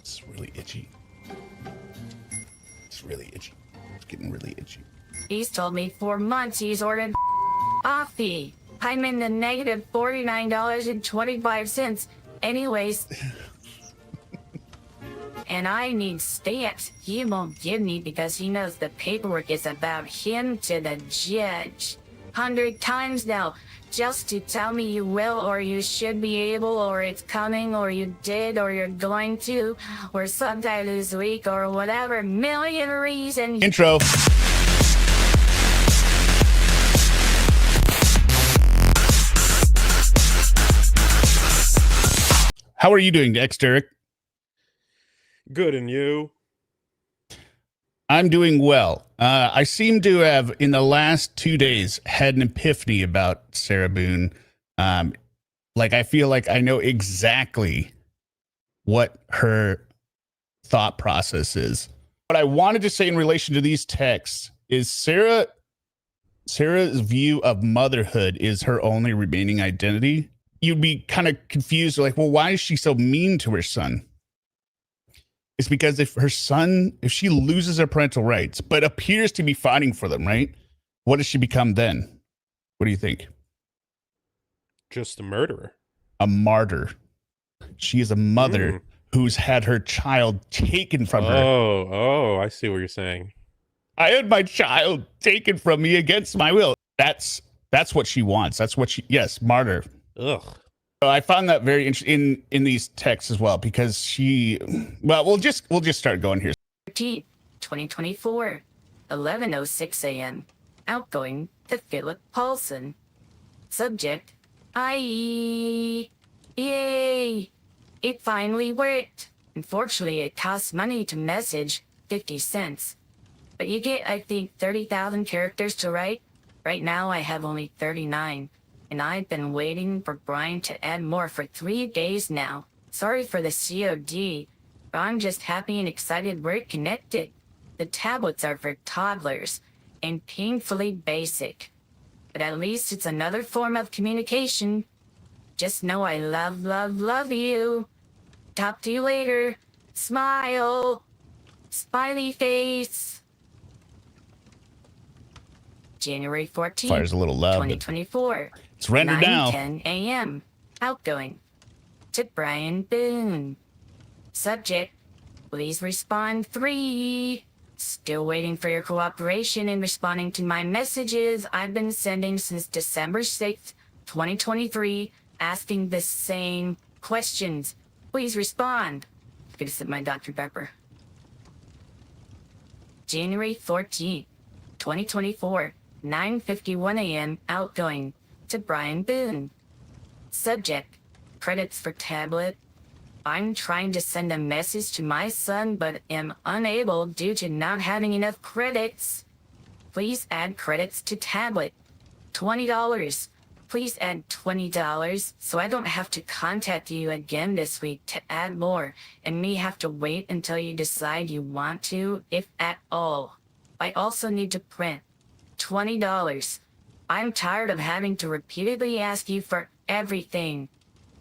It's really itchy. It's really itchy. It's getting really itchy. He's told me for months he's ordered coffee. I'm in the negative $49.25. Anyways. And I need stamps. He won't give me because he knows the paperwork is about him to the judge. 100 times now. Just to tell me you will, or you should be able, or it's coming, or you did, or you're going to, or sometime this week, or whatever million reasons. Intro. How are you doing, Derek? Good, and you? I'm doing well. I seem to have, in the last 2 days, had an epiphany about Sarah Boone. I feel like I know exactly what her thought process is. What I wanted to say in relation to these texts is Sarah's view of motherhood is her only remaining identity. You'd be kind of confused, like, well, why is she so mean to her son? It's because if she loses her parental rights, but appears to be fighting for them, right? What does she become then? What do you think? Just a murderer. A martyr. She is a mother who's had her child taken from her. Oh, I see what you're saying. I had my child taken from me against my will. That's what she wants. Yes, martyr. Ugh. So I found that very interesting in these texts as well, because we'll just start going here. 2024, 11:06 a.m. Outgoing to Philip Paulson. Subject, Yay! It finally worked. Unfortunately, it costs money to message, 50 cents. But you get, I think, 30,000 characters to write. Right now, I have only 39. And I've been waiting for Brian to add more for 3 days now. Sorry for the COD, but I'm just happy and excited we're connected. The tablets are for toddlers and painfully basic. But at least it's another form of communication. Just know I love you. Talk to you later. Smile. Smiley face. January 14th, Fire's a little loud, 2024. It's rendered now. 9:10 a.m. Outgoing to Brian Boone. Subject, please respond 3. Still waiting for your cooperation in responding to my messages I've been sending since December 6th, 2023, asking the same questions. Please respond. I'm gonna sip my Dr. Pepper. January 14th, 2024, 9:51 a.m. Outgoing to Brian Boone. Subject, credits for tablet. I'm trying to send a message to my son but am unable due to not having enough credits. Please add credits to tablet. $20. Please add $20 so I don't have to contact you again this week to add more and me have to wait until you decide you want to, if at all. I also need to print. $20. I'm tired of having to repeatedly ask you for everything.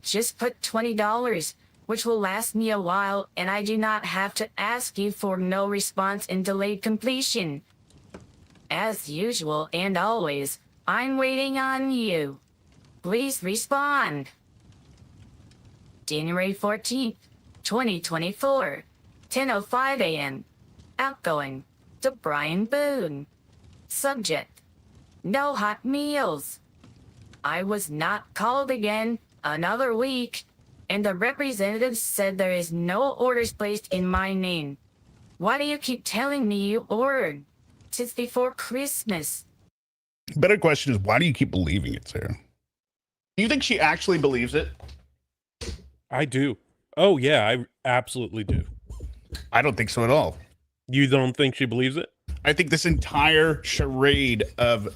Just put $20, which will last me a while, and I do not have to ask you for no response and delayed completion. As usual and always, I'm waiting on you. Please respond. January 14th, 2024, 10:05 a.m. Outgoing to Brian Boone. Subject, no hot meals. I was not called again another week, and the representative said there is no orders placed in my name. Why do you keep telling me you ordered? Since before Christmas. Better question is, why do you keep believing it, Sarah? Do you think she actually believes it? I do. Oh, yeah, I absolutely do. I don't think so at all. You don't think she believes it? I think this entire charade of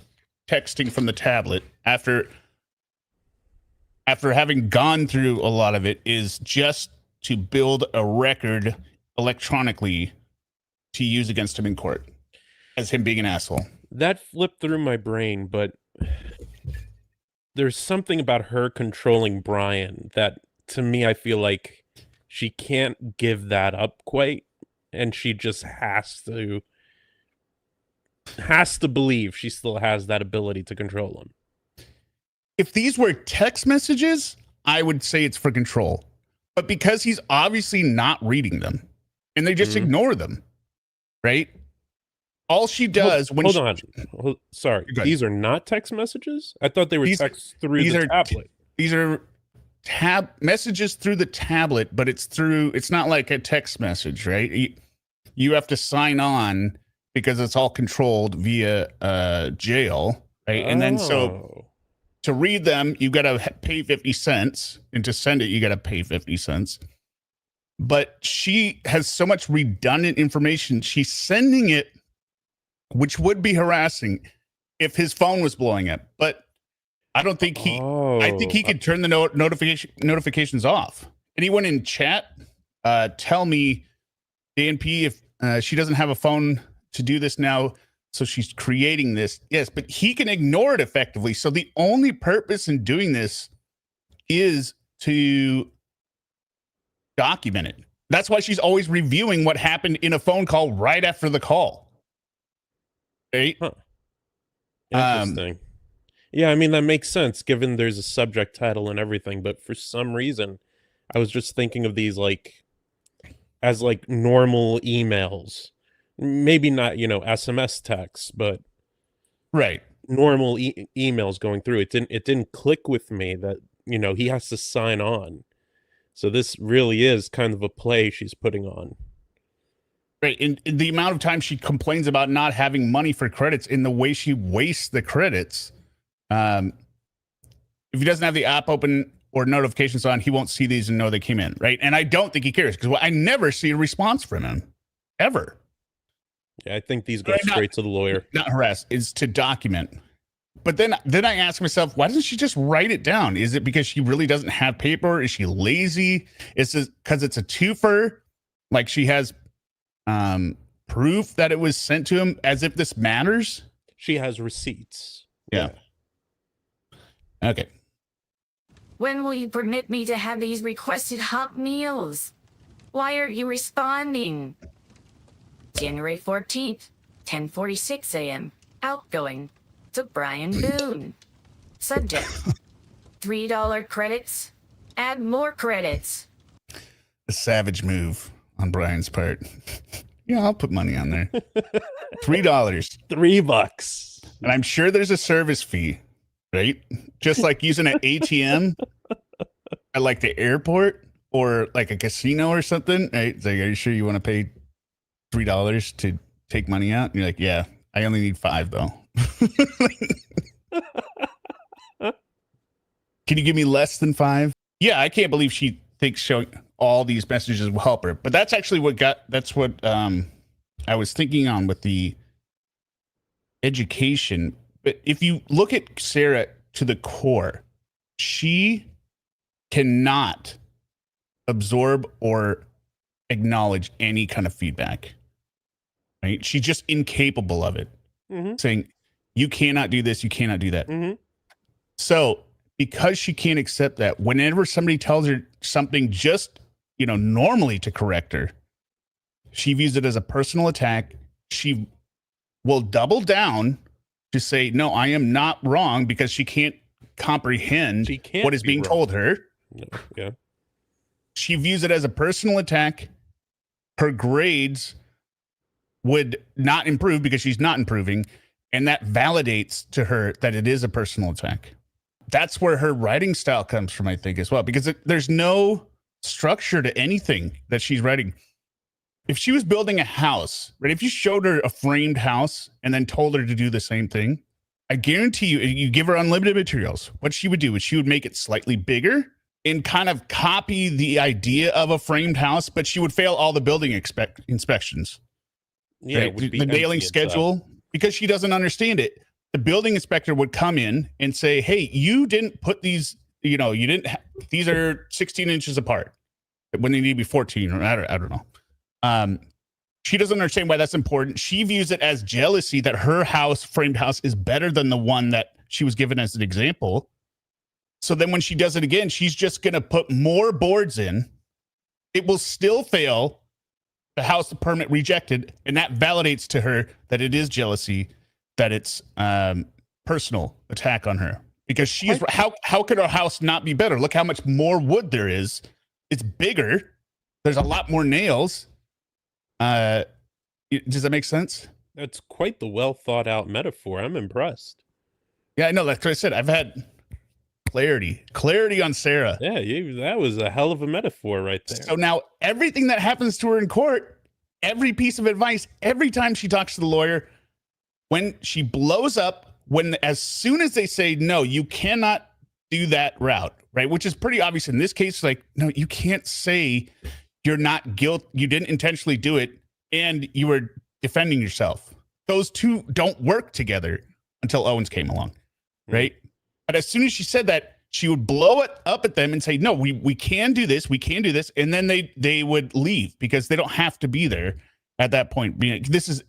texting from the tablet after having gone through a lot of it is just to build a record electronically to use against him in court as him being an asshole. That flipped through my brain, but there's something about her controlling Brian that, to me, I feel like she can't give that up quite, and she just has to believe she still has that ability to control him. If these were text messages, I would say it's for control. But because he's obviously not reading them and they just ignore them, right? All she does when Sorry, these are not text messages? I thought they were texts through the tablet. These are messages through the tablet, but it's not like a text message, right? You have to sign on because it's all controlled via jail, right? And then so to read them, you got to pay 50 cents, and to send it, you got to pay 50 cents. But she has so much redundant information. She's sending it, which would be harassing if his phone was blowing up. But I don't think I think he could turn the notifications off. Anyone in chat, tell me, DNP, if she doesn't have a phone to do this now, so she's creating this. Yes, but he can ignore it effectively. So the only purpose in doing this is to document it. That's why she's always reviewing what happened in a phone call right after the call. Right? Huh. Interesting. Yeah, I mean, that makes sense given there's a subject title and everything, but for some reason, I was just thinking of these as normal emails. Maybe not, SMS texts, but right, normal emails going through. It didn't click with me that, he has to sign on. So this really is kind of a play she's putting on. Right. And the amount of time she complains about not having money for credits, in the way she wastes the credits. If he doesn't have the app open or notifications on, he won't see these and know they came in. Right. And I don't think he cares, because I never see a response from him ever. Yeah, I think these go straight to the lawyer. Not harass, is to document. But then I ask myself, why doesn't she just write it down? Is it because she really doesn't have paper? Is she lazy? Is it because it's a twofer? Like she has proof that it was sent to him, as if this matters? She has receipts. Yeah. Okay. When will you permit me to have these requested hot meals? Why aren't you responding? January 14th, 10:46 a.m. Outgoing to Brian Boone. Subject: $3 credits. Add more credits. A savage move on Brian's part. Yeah, I'll put money on there. $3. $3. And I'm sure there's a service fee, right? Just like using an ATM at like the airport or like a casino or something. Right? It's like, are you sure you want to pay $3 to take money out? And you're like, yeah, I only need $5 though. Can you give me less than $5? Yeah, I can't believe she thinks showing all these messages will help her. But that's actually what I was thinking on with the education. But if you look at Sarah to the core, she cannot absorb or acknowledge any kind of feedback. Right? She's just incapable of it. Saying, you cannot do this, you cannot do that. So because she can't accept that, whenever somebody tells her something just, normally to correct her, she views it as a personal attack. She will double down to say, no, I am not wrong, because she can't comprehend what is being told her. No. Yeah. She views it as a personal attack. Her grades would not improve because she's not improving. And that validates to her that it is a personal attack. That's where her writing style comes from, I think, as well, because there's no structure to anything that she's writing. If she was building a house, right? If you showed her a framed house and then told her to do the same thing, I guarantee you give her unlimited materials. What she would do is she would make it slightly bigger and kind of copy the idea of a framed house, but she would fail all the building inspections. Yeah, right? The nailing schedule, because she doesn't understand it. The building inspector would come in and say, hey, you didn't put these, these are 16 inches apart when they need to be 14, or I don't know. She doesn't understand why that's important. She views it as jealousy that her framed house is better than the one that she was given as an example. So then when she does it again, she's just going to put more boards in it will still fail. The House of Permit rejected, and that validates to her that it is jealousy, that it's personal attack on her. Because she's how could our house not be better? Look how much more wood there is. It's bigger. There's a lot more nails. Does that make sense? That's quite the well thought out metaphor. I'm impressed. Yeah, I know. Like I said, I've had clarity on Sarah. Yeah, that was a hell of a metaphor right there. So now everything that happens to her in court, every piece of advice, every time she talks to the lawyer, when she blows up, as soon as they say, no, you cannot do that route, right? Which is pretty obvious in this case. Like, no, you can't say you're not guilty. You didn't intentionally do it and you were defending yourself. Those two don't work together until Owens came along, right? But as soon as she said that, she would blow it up at them and say, no, we can do this. We can do this. And then they would leave because they don't have to be there at that point. This is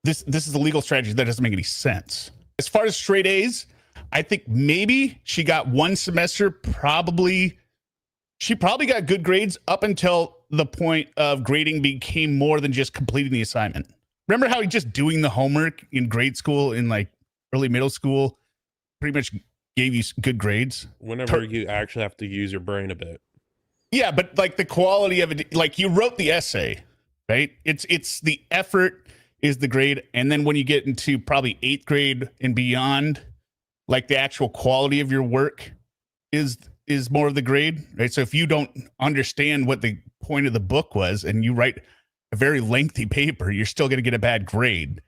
this is a legal strategy that doesn't make any sense. As far as straight A's, I think maybe she got one semester. She probably got good grades up until the point of grading became more than just completing the assignment. Remember how just doing the homework in grade school, in like early middle school, pretty much gave you good grades? Whenever you actually have to use your brain a bit. Yeah, but like the quality of it, like you wrote the essay, right? It's the effort is the grade. And then when you get into probably 8th grade and beyond, like the actual quality of your work is more of the grade, right? So if you don't understand what the point of the book was and you write a very lengthy paper, you're still going to get a bad grade.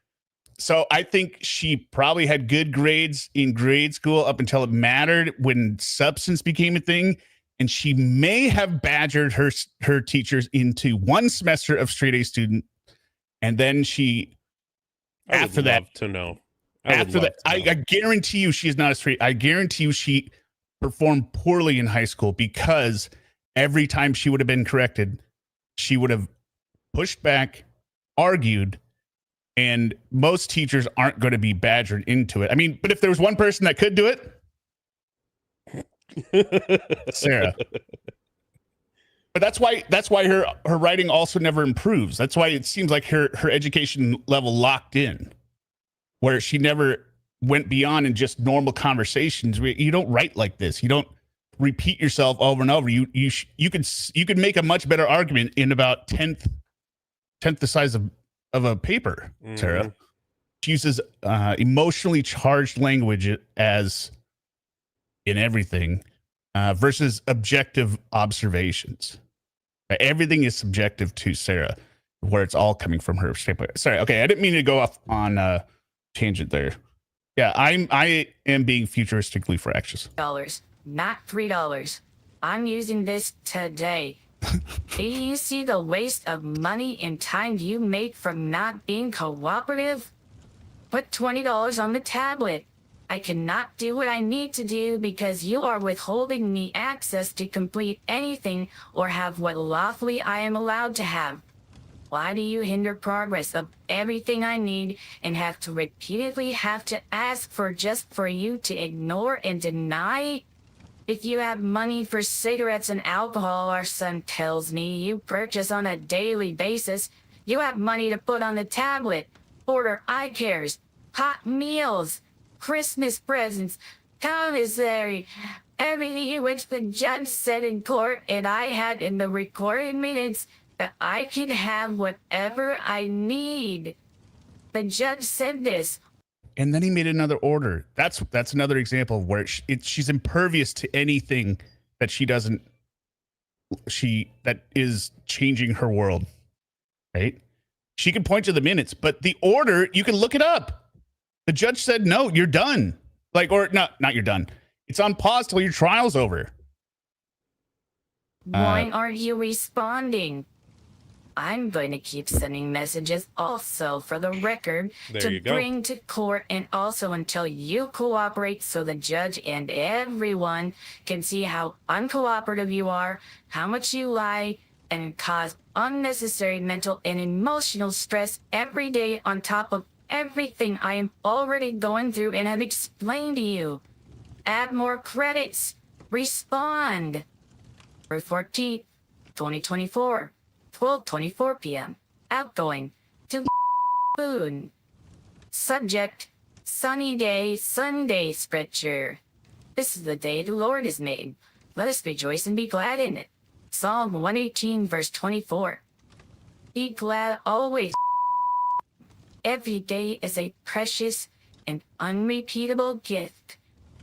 So I think she probably had good grades in grade school up until it mattered when substance became a thing. And she may have badgered her teachers into one semester of straight A student. And then after that, I guarantee you she is not a straight. I guarantee you she performed poorly in high school because every time she would have been corrected, she would have pushed back, argued, and most teachers aren't going to be badgered into it. I mean, but if there was one person that could do it, Sarah. But that's why her writing also never improves. That's why it seems like her education level locked in, where she never went beyond in just normal conversations. You don't write like this. You don't repeat yourself over and over. You could make a much better argument in about tenth the size of a paper, Sarah. She uses emotionally charged language as in everything versus objective observations. Everything is subjective to Sarah, where it's all coming from her standpoint. Sorry, okay, I didn't mean to go off on a tangent there. Yeah, I am being futuristically fractious. $, not $3. I'm using this today. Do you see the waste of money and time you make from not being cooperative? Put $20 on the tablet. I cannot do what I need to do because you are withholding me access to complete anything or have what lawfully I am allowed to have. Why do you hinder progress of everything I need and have to repeatedly have to ask for just for you to ignore and deny? If you have money for cigarettes and alcohol, our son tells me you purchase on a daily basis, you have money to put on the tablet, order eye cares, hot meals, Christmas presents, Commissary, everything which the judge said in court and I had in the recorded minutes that I can have whatever I need. The judge said this. And then he made another order. That's another example of where she's impervious to anything that that is changing her world, right? She can point to the minutes, but the order, you can look it up. The judge said, no, you're done. Or not you're done. It's on pause till your trial's over. Why aren't you responding? I'm going to keep sending messages also for the record to bring to court and also until you cooperate so the judge and everyone can see how uncooperative you are, how much you lie, and cause unnecessary mental and emotional stress every day on top of everything I am already going through and have explained to you. Add more credits. Respond. January 14th, 2024, 12:24 p.m. Outgoing to Boone. Subject, sunny day, Sunday scripture. This is the day the Lord has made. Let us rejoice and be glad in it. Psalm 118, verse 24. Be glad always. Every day is a precious and unrepeatable gift.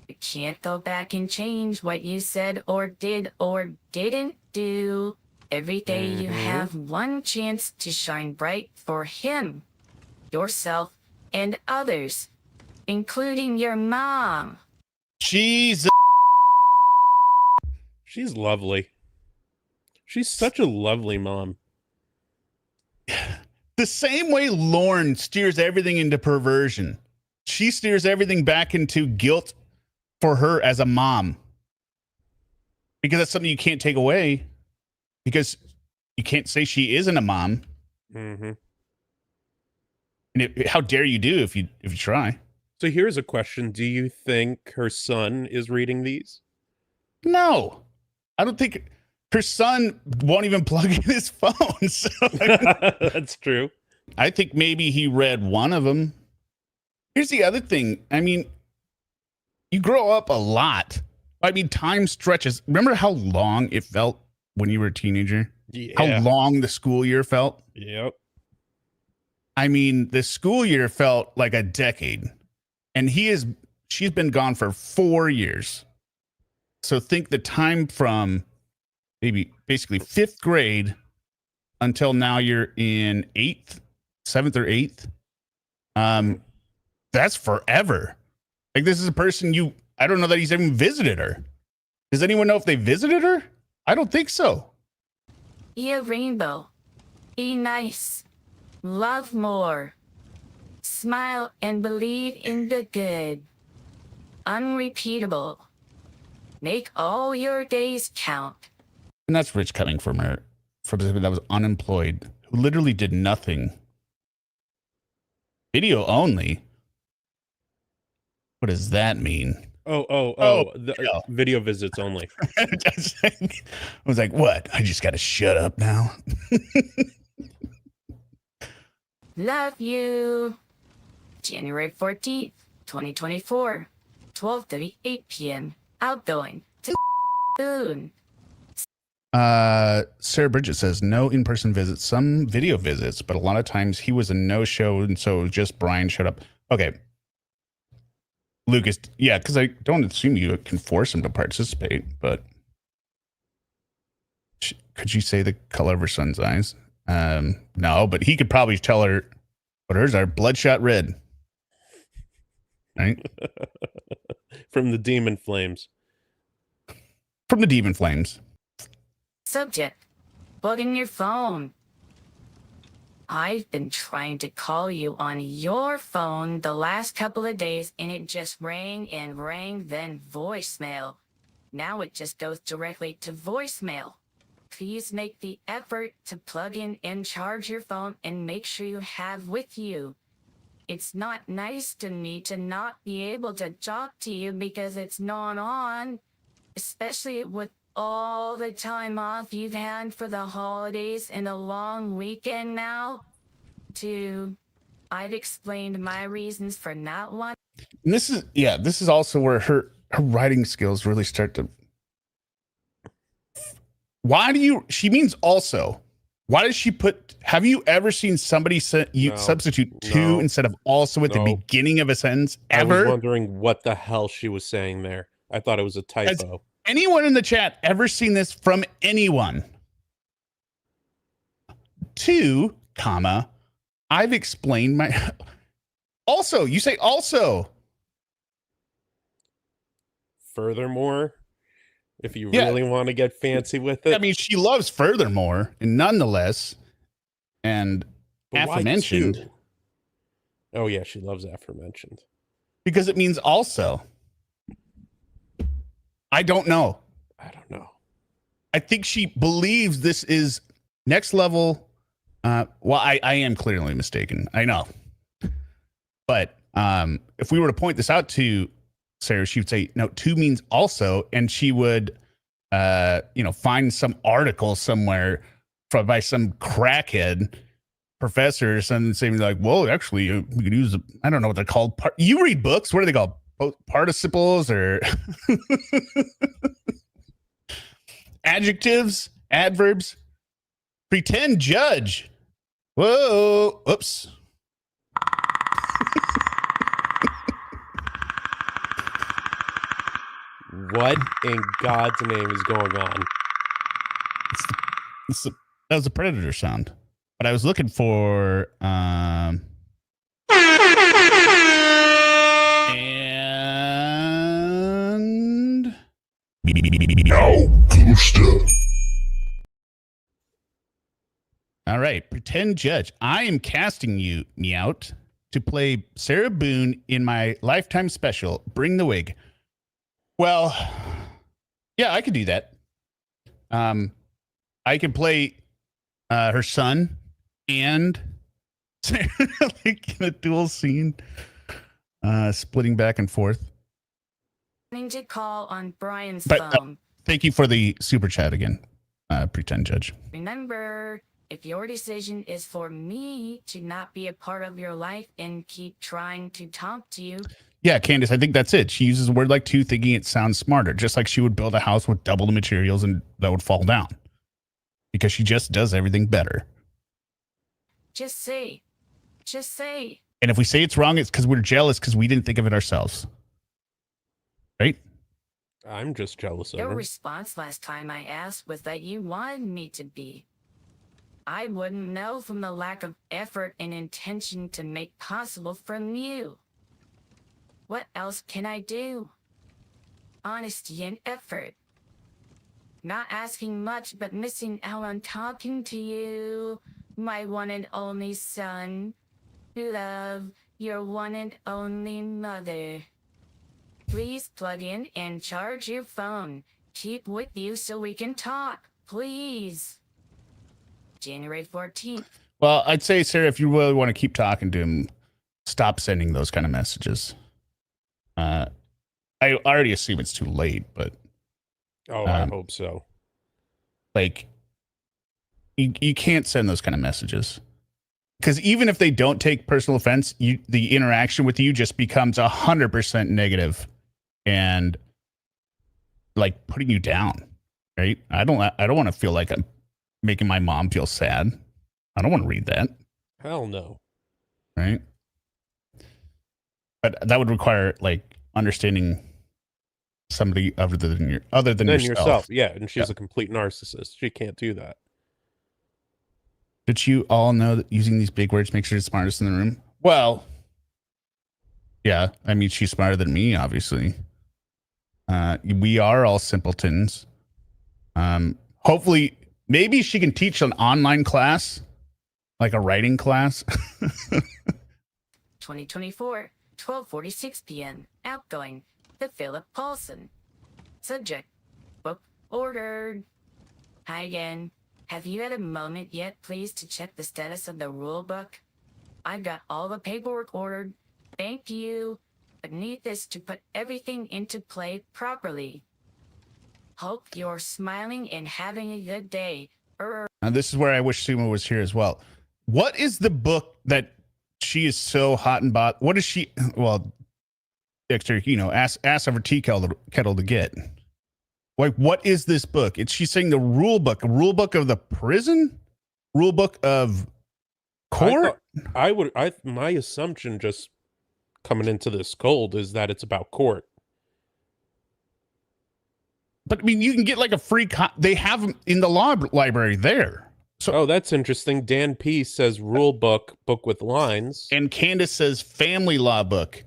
You can't go back and change what you said or did or didn't do. Every day you have one chance to shine bright for Him, yourself, and others, including your mom. She's lovely. She's such a lovely mom. the same way Lorne steers everything into perversion. She steers everything back into guilt for her as a mom. Because that's something you can't take away. Because you can't say she isn't a mom. Mm-hmm. And how dare you do if you try? So here's a question. Do you think her son is reading these? No. I don't think her son won't even plug in his phone. So That's true. I think maybe he read one of them. Here's the other thing. I mean, you grow up a lot. I mean, time stretches. Remember how long it felt when you were a teenager? Yeah. How long the school year felt? Yep. I mean, the school year felt like a decade. And she's been gone for 4 years. So think the time from basically 5th grade until now you're in 7th or 8th. That's forever. Like, this is a person I don't know that he's even visited her. Does anyone know if they visited her? I don't think so. Be a rainbow. Be nice. Love more. Smile and believe in the good. Unrepeatable. Make all your days count. And that's rich coming from her, from somebody that was unemployed, who literally did nothing. Video only. What does that mean? Video visits only. I was like, what? I just got to shut up now. Love you. January 14th, 2024, 12:38 p.m. Outgoing to Boone. Sarah Bridget says no in-person visits, some video visits, but a lot of times he was a no-show, and so just Brian showed up. Okay. Lucas, yeah, because I don't assume you can force him to participate, but could you say the color of her son's eyes? No, but he could probably tell her what hers are. Bloodshot red. Right? From the demon flames. From the demon flames. Subject, plug in your phone. I've been trying to call you on your phone the last couple of days, and it just rang and rang, then voicemail. Now it just goes directly to voicemail. Please make the effort to plug in and charge your phone and make sure you have with you. It's not nice to me to not be able to talk to you because it's not on, especially with all the time off you've had for the holidays and a long weekend now. I've explained my reasons for not wanting. And this is also where her writing skills really start to. She means also. Why does she put, have you ever seen somebody substitute to instead of also at the beginning of a sentence ever? I was wondering what the hell she was saying there. I thought it was a typo. Has anyone in the chat ever seen this from anyone? To, comma, I've explained my. Also, you say also. Furthermore, if you really want to get fancy with it. I mean, she loves furthermore, and nonetheless, and aforementioned. Oh, yeah, she loves aforementioned. Because it means also. I don't know. I think she believes this is next level. Well, I am clearly mistaken. I know. But if we were to point this out to Sarah, she would say, no, to means also, and she would find some article somewhere by some crackhead professor or something saying like, well, actually, we could use, I don't know what they're called. You read books. What are they called? Participles or adjectives, adverbs. Pretend judge. Whoa. Oops. What in God's name is going on? That was a predator sound. But I was looking for and now Costa. All right, pretend judge. I am casting you, Meowt, to play Sarah Boone in my Lifetime special, Bring the Wig. Well, yeah, I could do that. I can play her son and like in a dual scene, splitting back and forth. To call on Brian's But phone. thank you for the super chat again, pretend judge. Remember, if your decision is for me to not be a part of your life and keep trying to talk to you. Yeah, Candace, I think that's it. She uses a word like two, thinking it sounds smarter, just like she would build a house with double the materials and that would fall down because she just does everything better. Just say. And if we say it's wrong, it's because we're jealous because we didn't think of it ourselves. Right? I'm just jealous of Your her. response last time I asked was that you wanted me to be. I wouldn't know from the lack of effort and intention to make possible from you. What else can I do? Honesty and effort. Not asking much, but missing out on talking to you, my one and only son. Love, your one and only mother. Please plug in and charge your phone. Keep with you so we can talk, please. January 14th. Well, I'd say, Sarah, if you really want to keep talking to him, stop sending those kind of messages. I already assume it's too late, but I hope so. like you can't send those kind of messages because even if they don't take personal offense, the interaction with you just becomes 100% negative and like putting you down. Right? I don't want to feel like I'm making my mom feel sad. I don't want to read that. Hell no. Right? But that would require like understanding somebody other than yourself. Yeah, and she's a complete narcissist. She can't do that. Did you all know that using these big words makes her the smartest in the room? Well, yeah. I mean, she's smarter than me, obviously. We are all simpletons. Hopefully, maybe she can teach an online class, like a writing class. 2024, 12:46 p.m. Outgoing to Philip Paulson. Subject, book ordered. Hi again. Have you had a moment yet, please, to check the status of the rule book? I've got all the paperwork ordered. Thank you. But need this to put everything into play properly. Hope you're smiling and having a good day. Now, this is where I wish Sumo was here as well. What is the book that she is so hot and bot? What is she? Well, Dexter, ass over tea kettle to get. Like, what is this book? She's saying the rule book of the prison, rule book of court. My assumption just coming into this cold is that it's about court. But I mean, you can get like a free. They have them in the law library there. So, that's interesting. Dan P says rule book with lines, and Candace says family law book.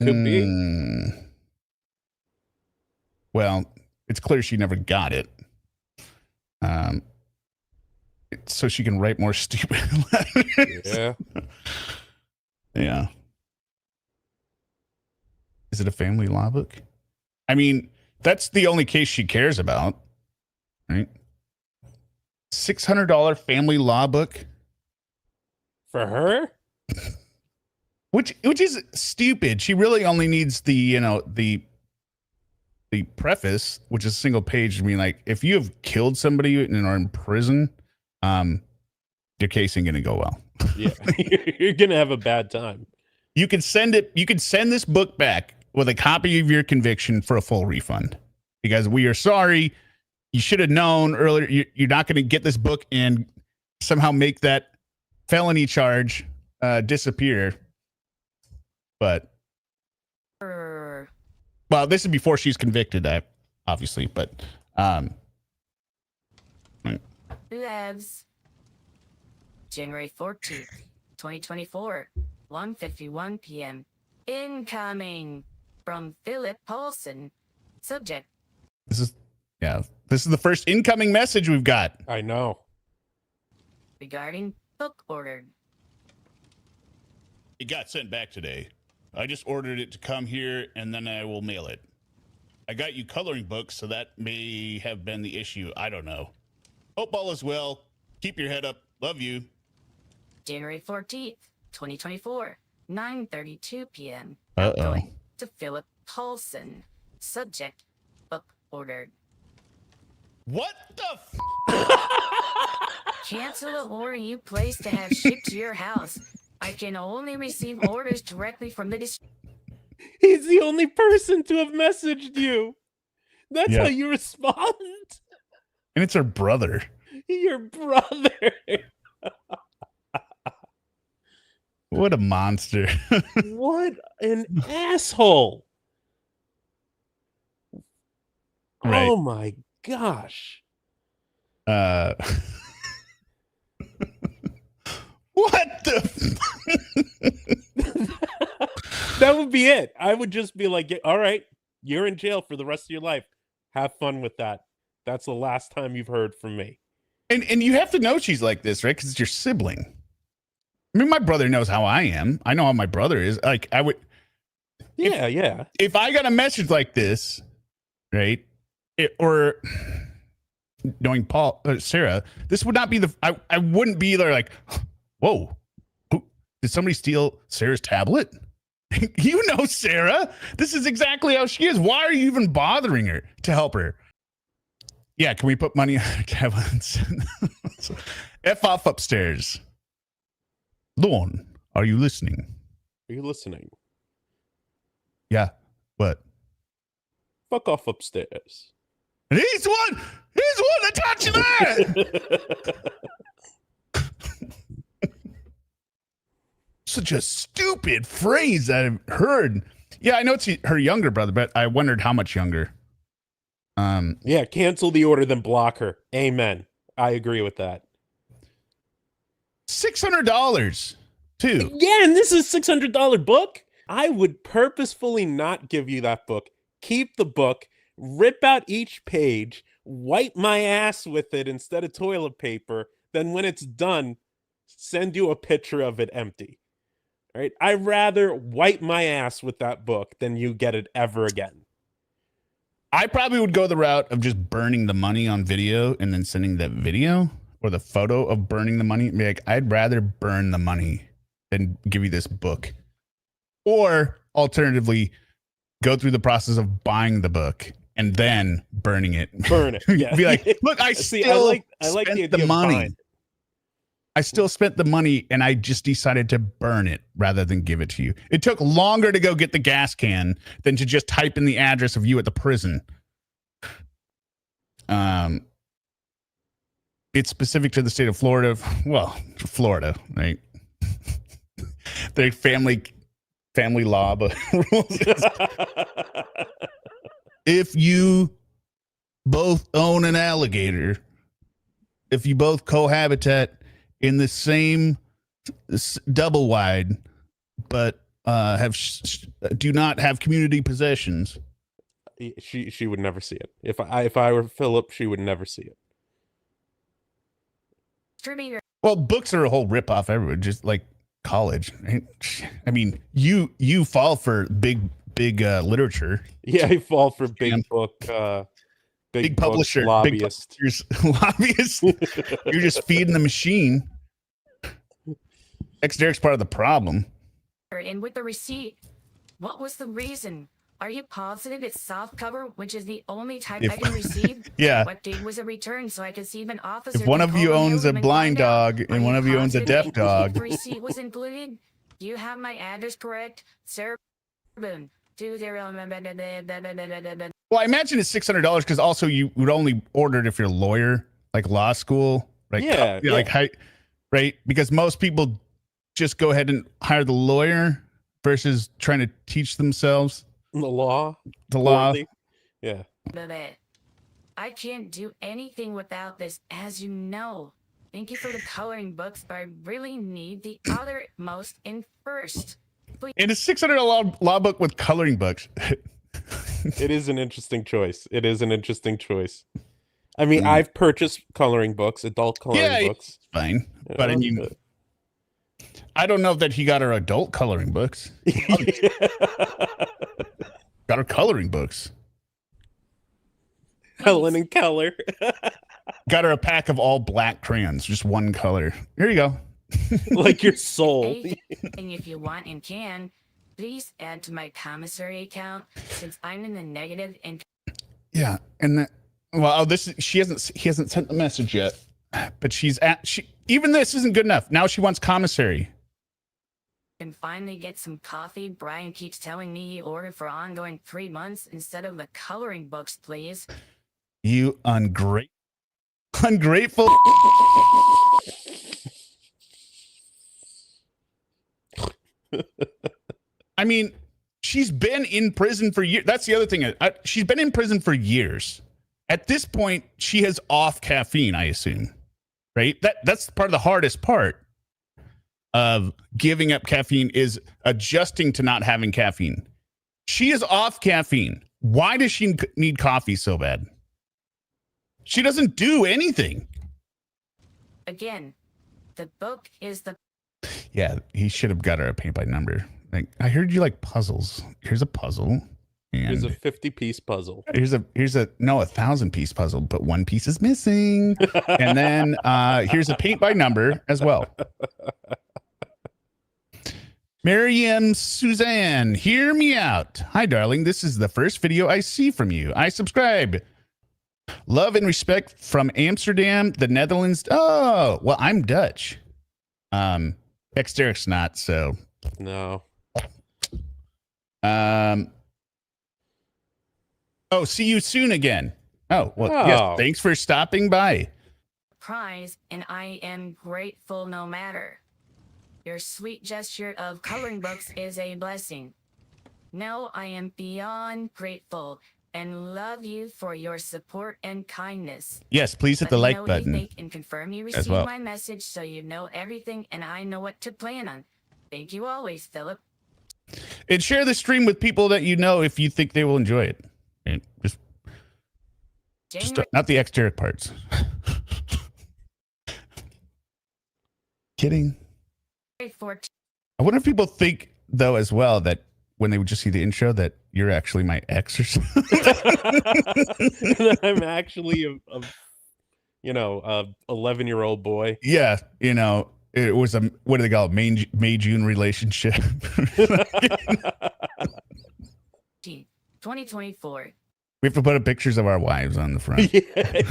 Could be. Well, it's clear she never got it. So she can write more stupid letters. Yeah. Yeah. Is it a family law book? I mean, that's the only case she cares about, right? $600 family law book for her, which is stupid. She really only needs the the preface, which is a single page, I mean, like, if you have killed somebody and are in prison, your case ain't gonna go well. Yeah, you're gonna have a bad time. You can send this book back with a copy of your conviction for a full refund, because we are sorry. You should have known earlier. You're not going to get this book and somehow make that felony charge disappear. But well, this is before she's convicted, obviously. But Labs. January 14th, 2024, 1:51 p.m. Incoming from Philip Paulson. Subject. This is the first incoming message we've got. I know. Regarding book ordered. It got sent back today. I just ordered it to come here, and then I will mail it. I got you coloring books, so that may have been the issue. I don't know. Hope all is well. Keep your head up. Love you. January 14th, 2024, 9:32 p.m. Uh-oh. Outgoing to Philip Paulson. Subject, book ordered. What the Cancel the order you placed to have shipped to your house. I can only receive orders directly from the He's the only person to have messaged you. That's Yeah. how you respond. And it's her brother. Your brother. What a monster. What an asshole. Right. Oh my gosh. What the That would be it. I would just be like, all right, you're in jail for the rest of your life. Have fun with that. That's the last time you've heard from me. And you have to know she's like this, right? Because it's your sibling. I mean, my brother knows how I am. I know how my brother is. Like, I would. Yeah. If I got a message like this, right? Or knowing Sarah, this would not be I wouldn't be there like, whoa, did somebody steal Sarah's tablet? You know Sarah. This is exactly how she is. Why are you even bothering her to help her? Yeah, can we put money on her tablets? F off upstairs. Lorne, are you listening? Are you listening? Yeah. What? Fuck off upstairs. He's one that taught you that. Such a stupid phrase I've heard. Yeah, I know it's her younger brother, but I wondered how much younger. Yeah, cancel the order, then block her. Amen. I agree with that. $600 too. Yeah, and this is a $600 book. I would purposefully not give you that book. Keep the book, rip out each page, wipe my ass with it instead of toilet paper. Then when it's done, send you a picture of it empty. All right? I'd rather wipe my ass with that book than you get it ever again. I probably would go the route of just burning the money on video and then sending the video or the photo of burning the money. Be like, I'd rather burn the money than give you this book. Or alternatively, go through the process of buying the book and then burning it. Burn it. Yeah. Be like, look, I like the money. I still spent the money and I just decided to burn it rather than give it to you. It took longer to go get the gas can than to just type in the address of you at the prison. It's specific to the state of Florida. Well, Florida, right? Their family law rules. If you both own an alligator, if you both cohabitate in the same double wide, but do not have community possessions. She would never see it. If I were Philip, she would never see it. Well, books are a whole ripoff everywhere, just like college. I mean, you fall for big literature. Yeah, I fall for big book. Big publisher, lobbyist. Lobbyist. You're just feeding the machine. Derek's part of the problem. And with the receipt, what was the reason? Are you positive it's soft cover, which is the only type I can receive? Yeah. What date was a return so I could see if an officer If one can of you call the owns a mailroom and blind find out? dog Are and one of you owns a positive deaf the dog. receipt was included? Do you have my address correct? Sarah Boone, 20. Well, I imagine it's $600 because also you would only order it if you're a lawyer, like law school, right? Yeah, Like right? Because most people just go ahead and hire the lawyer versus trying to teach themselves The law. the law. Yeah. I can't do anything without this, as you know. Thank you for the coloring books, but I really need the othermost in first. Please. And a $600 law book with coloring books. It is an interesting choice. It is an interesting choice. I mean, I've purchased coloring books, adult coloring books. Fine. But I mean, I don't know that he got her adult coloring books. Got her coloring books. Helen and Keller. Got her a pack of all black crayons, just one color. Here you go. Like your soul. And if you want and can, please add to my Commissary account since I'm in the negative and Yeah, and he hasn't sent the message yet, but even this isn't good enough. Now she wants Commissary. can finally get some coffee. Brian keeps telling me he ordered for ongoing 3 months instead of the coloring books, please. You ungrateful. I mean, she's been in prison for years. That's the other thing. She's been in prison for years. At this point, she has off caffeine, I assume. Right? That's part of the hardest part of giving up caffeine is adjusting to not having caffeine. She is off caffeine. Why does she need coffee so bad? She doesn't do anything. Again, the book is the... Yeah, he should have got her a paint by number. Like, I heard you like puzzles. Here's a puzzle. And Here's a 50-piece puzzle. Here's a 1,000-piece puzzle, but one piece is missing. And then here's a paint by number as well. Miriam Suzanne, hear me out. Hi, darling. This is the first video I see from you. I subscribe. Love and respect from Amsterdam, the Netherlands. Oh, well, I'm Dutch. Ex-Derek's not, so. No. Oh, see you soon again. Oh, well, yes, thanks for stopping by. Prize, and I am grateful no matter. Your sweet gesture of coloring books is a blessing. No, I am beyond grateful and love you for your support and kindness. Yes, please hit the like button. Let me know what you think and confirm you received my message so you know everything and I know what to plan on. Thank you always, Philip. And share the stream with people that you know if you think they will enjoy it. And just not the exterior parts. Kidding. I wonder if people think, though, as well, that when they would just see the intro, that you're actually my ex or something. I'm actually a 11-year-old boy. Yeah, it was a, what do they call it, May-June relationship. 2024. We have to put up pictures of our wives on the front. Yeah, I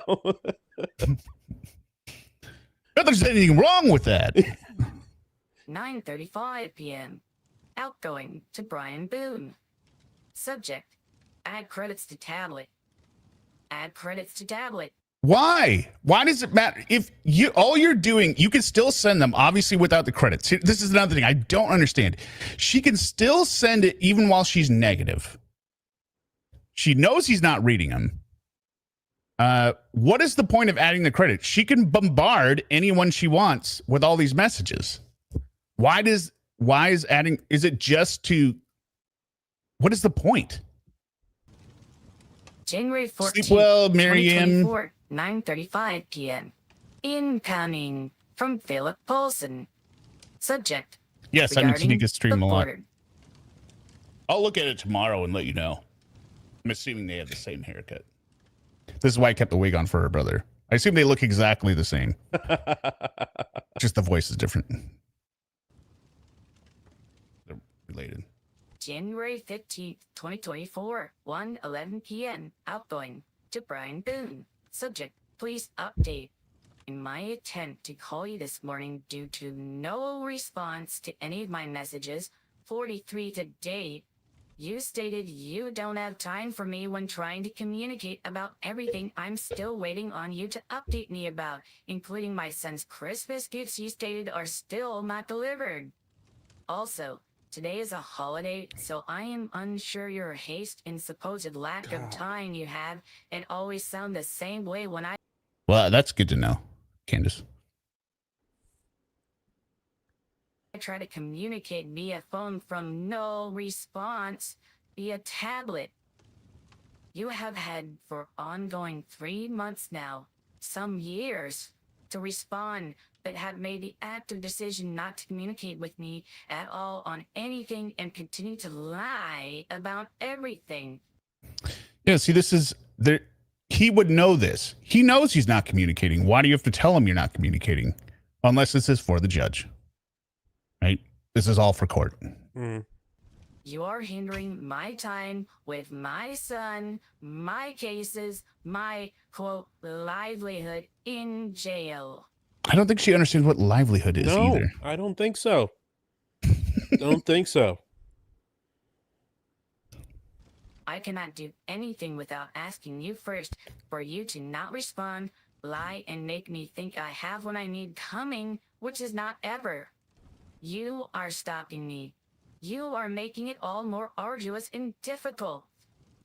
know. Not there's anything wrong with that. 9:35 p.m. Outgoing to Brian Boone. Subject: add credits to tablet. Add credits to tablet. Why? Why does it matter? If all you're doing, you can still send them, obviously, without the credits. This is another thing I don't understand. She can still send it even while she's negative. She knows he's not reading them. What is the point of adding the credit? She can bombard anyone she wants with all these messages. Why is adding, is it just to, what is the point? January 14th, Sleep well, Miriam. 9:35 p.m. Incoming from Philip Paulson. Subject: Yes, I'm regarding Tanika stream a lot. order. I'll look at it tomorrow and let you know. I'm assuming they have the same haircut. This is why I kept the wig on for her brother. I assume they look exactly the same. Just the voice is different. They're related. January 15th, 2024, 1:11 p.m. Outgoing to Brian Boone. Subject, please update. In my attempt to call you this morning due to no response to any of my messages, 43 to date, you stated you don't have time for me when trying to communicate about everything I'm still waiting on you to update me about, including my son's Christmas gifts you stated are still not delivered. Also, today is a holiday, so I am unsure your haste and supposed lack of time you have and always sound the same way when I Well, that's good to know, Candace. try to communicate via phone from no response via tablet. You have had for ongoing 3 months now, some years, to respond, but have made the active decision not to communicate with me at all on anything and continue to lie about everything. Yeah, see, this is there. He would know this. He knows he's not communicating. Why do you have to tell him you're not communicating? Unless this is for the judge, right? This is all for court. You are hindering my time with my son, my cases, my, quote, livelihood in jail. I don't think she understands what livelihood is either. I don't think so. Don't think so. I cannot do anything without asking you first for you to not respond, lie, and make me think I have what I need coming, which is not ever. You are stopping me. You are making it all more arduous and difficult.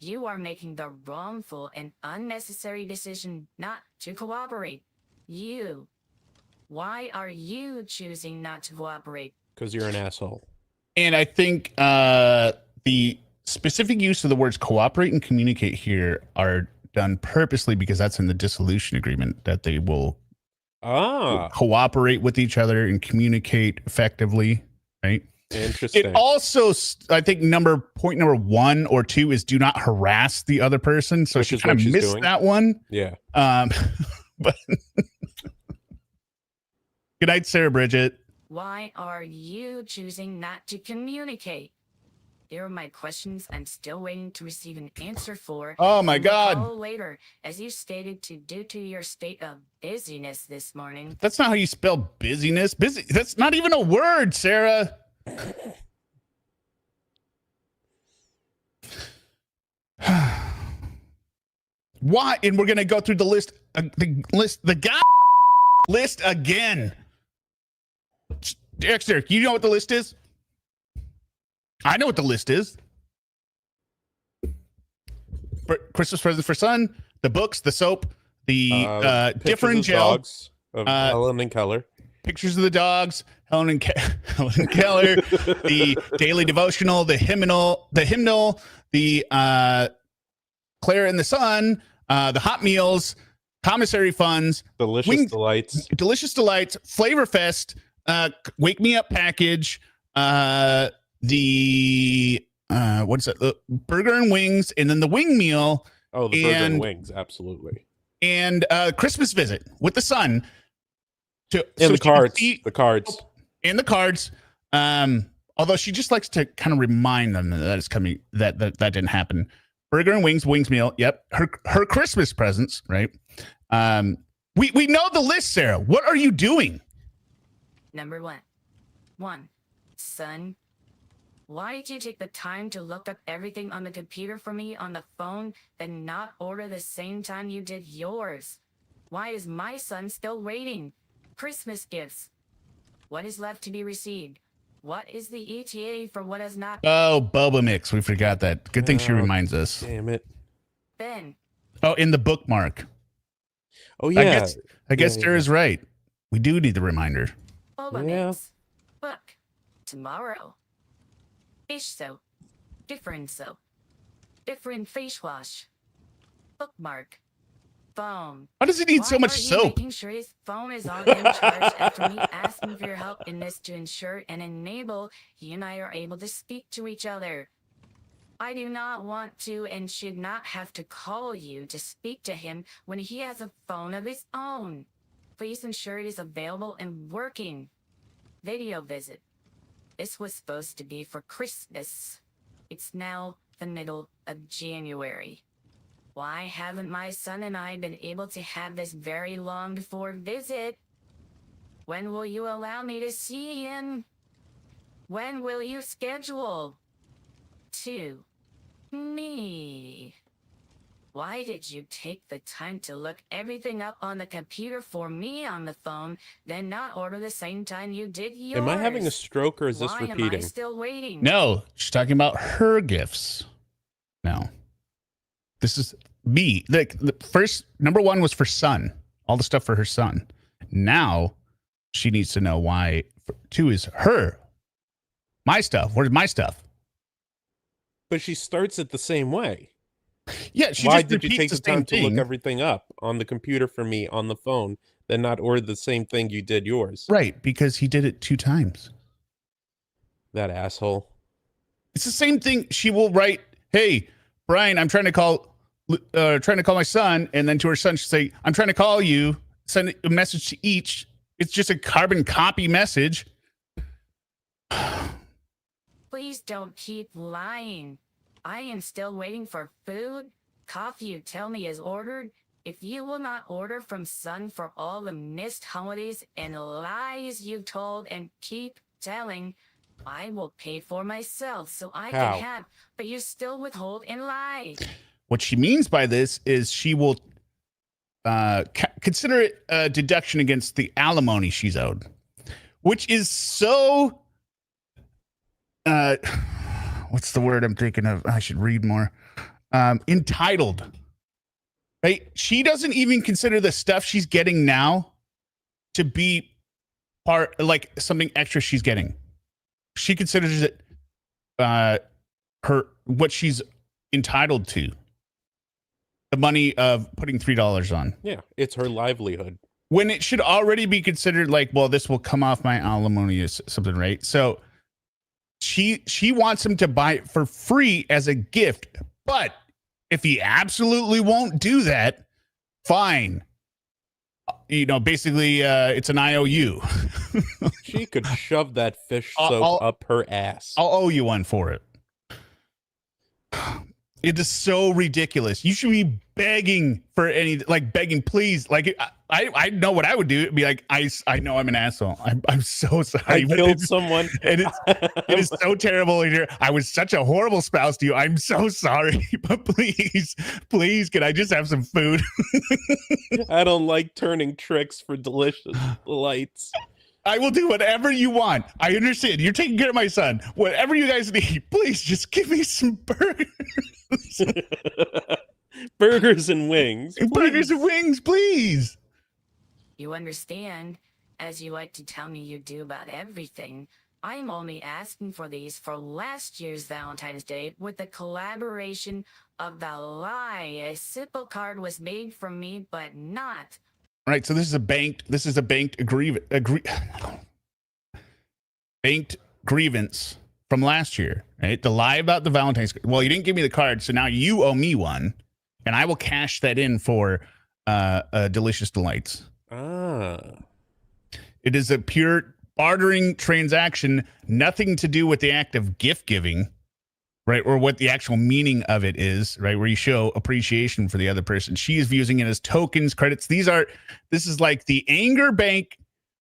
You are making the wrongful and unnecessary decision not to cooperate. You. Why are you choosing not to cooperate? Because you're an asshole. And I think the specific use of the words cooperate and communicate here are done purposely because that's in the dissolution agreement, that they will cooperate with each other and communicate effectively, right? Interesting. It also, I think, point number 1 or 2 is do not harass the other person. So she kind of missed that one. Yeah. But good night, Sarah Bridget. Why are you choosing not to communicate? Here are my questions I'm still waiting to receive an answer for. Oh my God. Call later, as you stated due to your state of busyness this morning. That's not how you spell busyness. Busy. That's not even a word, Sarah. Why? And we're gonna go through the list, the list again. Dexter, you know what the list is? I know what the list is. For Christmas presents for son, the books, the soap, the different gel, dogs of Helen and Keller. Pictures of the dogs, Helen and Keller, the daily devotional, the hymnal, the Claire and the Sun, the hot meals, commissary funds, delicious delights, Flavor Fest, Wake Me Up package, the what is it? Burger and wings, and then the wing meal. Oh, the burger and wings, absolutely. And Christmas visit with the son. The cards. Although she just likes to kind of remind them that it's coming, that didn't happen. Burger and wings meal. Yep. Her Christmas presents, right? We know the list, Sarah. What are you doing? Number 1. Son, why did you take the time to look up everything on the computer for me on the phone and not order the same time you did yours? Why is my son still waiting? Christmas gifts. What is left to be received? What is the ETA for what has not? Oh, Boba Mix. We forgot that. Good thing she reminds us. Damn it. Ben. Oh, in the bookmark. Oh, yeah. I guess Sarah's right. We do need the reminder. Boba Mix. Book. Tomorrow. Fish soap. Different soap. Different face wash. Bookmark. Phone. Why does he need so much soap? Making sure his phone is on in charge after me asking for your help in this to ensure and enable you and I are able to speak to each other. I do not want to and should not have to call you to speak to him when he has a phone of his own. Please ensure it is available and working. Video visit. This was supposed to be for Christmas. It's now the middle of January. Why haven't my son and I been able to have this very longed for visit? When will you allow me to see him? When will you schedule to me? Why did you take the time to look everything up on the computer for me on the phone, then not order the same time you did yours? Am I having a stroke or is this Why repeating? am I still waiting? No, she's talking about her gifts. No. This is me. Like the first number one was for son, all the stuff for her son. Now she needs to know why two is her. My stuff. Where's my stuff? But she starts it the same way. Yeah, she Why just did you repeats take the time to thing. look everything up on the computer for me on the phone, then not order the same thing you did yours? Right, because he did it 2 times. That asshole. It's the same thing. She will write, "Hey, Brian, I'm trying to call my son," and then to her son she'll say, "I'm trying to call you." Send a message to each. It's just a carbon copy message. Please don't keep lying. I am still waiting for food. Coffee you tell me is ordered. If you will not order from son for all the missed holidays and lies you told and keep telling, I will pay for myself so I can have, but you still withhold and lie. What she means by this is she will consider it a deduction against the alimony she's owed, which is so what's the word I'm thinking of? I should read more. Entitled. Right? She doesn't even consider the stuff she's getting now to be part, like something extra she's getting. She considers it her what she's entitled to. The money of putting $3 on. Yeah, it's her livelihood. When it should already be considered like, well, this will come off my alimony or something, right? So she wants him to buy it for free as a gift, but if he absolutely won't do that, fine. You know, basically, it's an IOU. She could shove that fish soap up her ass. I'll owe you one for it. It is so ridiculous. You should be begging for begging, please. Like, I know what I would do. It'd be like, I know I'm an asshole. I'm so sorry. I killed someone. It is so terrible in here. I was such a horrible spouse to you. I'm so sorry. But please, can I just have some food? I don't like turning tricks for delicious delights. I will do whatever you want. I understand. You're taking care of my son. Whatever you guys need, please just give me some burgers. Burgers and wings. Please. Burgers and wings, please. You understand, as you like to tell me you do about everything, I'm only asking for these for last year's Valentine's Day with the collaboration of the lie. A simple card was made for me, but not. Right, so this is a banked grievance from last year, right? The lie about the Valentine's. Well, you didn't give me the card, so now you owe me one, and I will cash that in for delicious delights. Ah. It is a pure bartering transaction, nothing to do with the act of gift giving, right? Or what the actual meaning of it is, right? Where you show appreciation for the other person. She is using it as tokens, credits. This is like the anger bank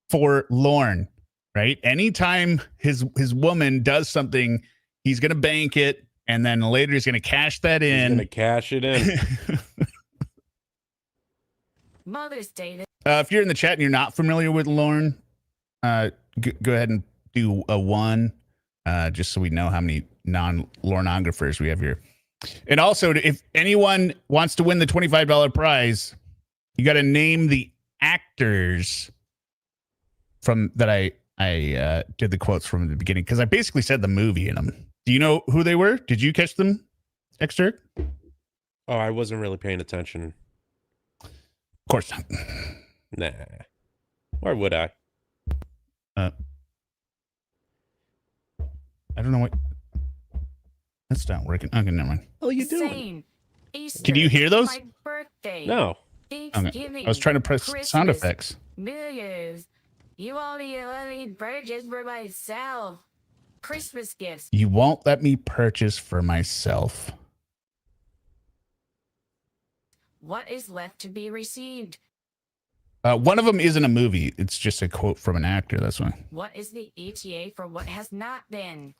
for Lorne, right? Anytime his woman does something, he's going to bank it. And then later he's going to cash that in. He's going to cash it in. Mother's Day. If you're in the chat and you're not familiar with Lorne, go ahead and do a 1, just so we know how many non-Lornographers we have here. And also, if anyone wants to win the $25 prize, you got to name the actors from that I did the quotes from the beginning, because I basically said the movie in them. Do you know who they were? Did you catch them, Exter? Oh, I wasn't really paying attention. Of course not. Nah. Why would I? I don't know what. That's not working. Okay, never mind. What are you doing? Easter, Can you hear those? My birthday. No. Thanksgiving. I was trying to press Christmas, sound effects. New Year's. You only eat burgers for myself. Christmas gifts. You won't let me purchase for myself. What is left to be received? One of them isn't a movie. It's just a quote from an actor. That's why. What is the ETA for what has not been?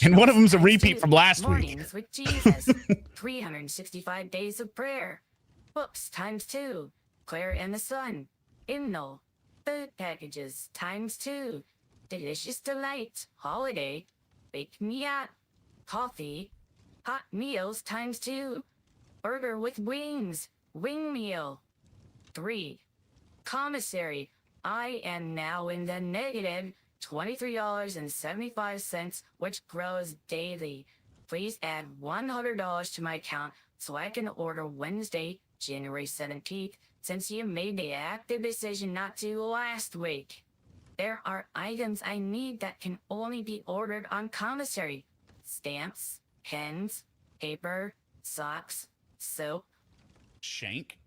And one of them's a Devotionals repeat times from 2, last week. Mornings with Jesus. 365 days of prayer. Books times 2. Claire and the Sun. Hymnal. Food packages times 2. Delicious delight. Holiday. Bake me out. Coffee. Hot meals times 2. Burger with wings. Wing meal. 3. Commissary. I am now in the negative $23.75, which grows daily. Please add $100 to my account so I can order Wednesday, January 17th, since you made the active decision not to last week. There are items I need that can only be ordered on Commissary. Stamps, pens, paper, socks, soap. Shank?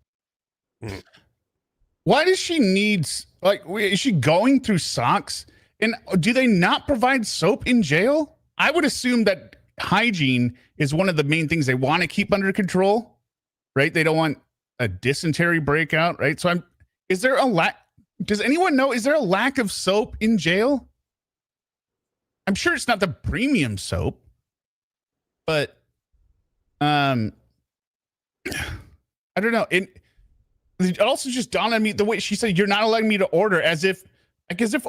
Why does she need, like, is she going through socks? And do they not provide soap in jail? I would assume that hygiene is one of the main things they want to keep under control, right? They don't want a dysentery breakout, right? So is there a lack? Does anyone know? Is there a lack of soap in jail? I'm sure it's not the premium soap, but I don't know. It also just dawned on me the way she said, "You're not allowing me to order," as if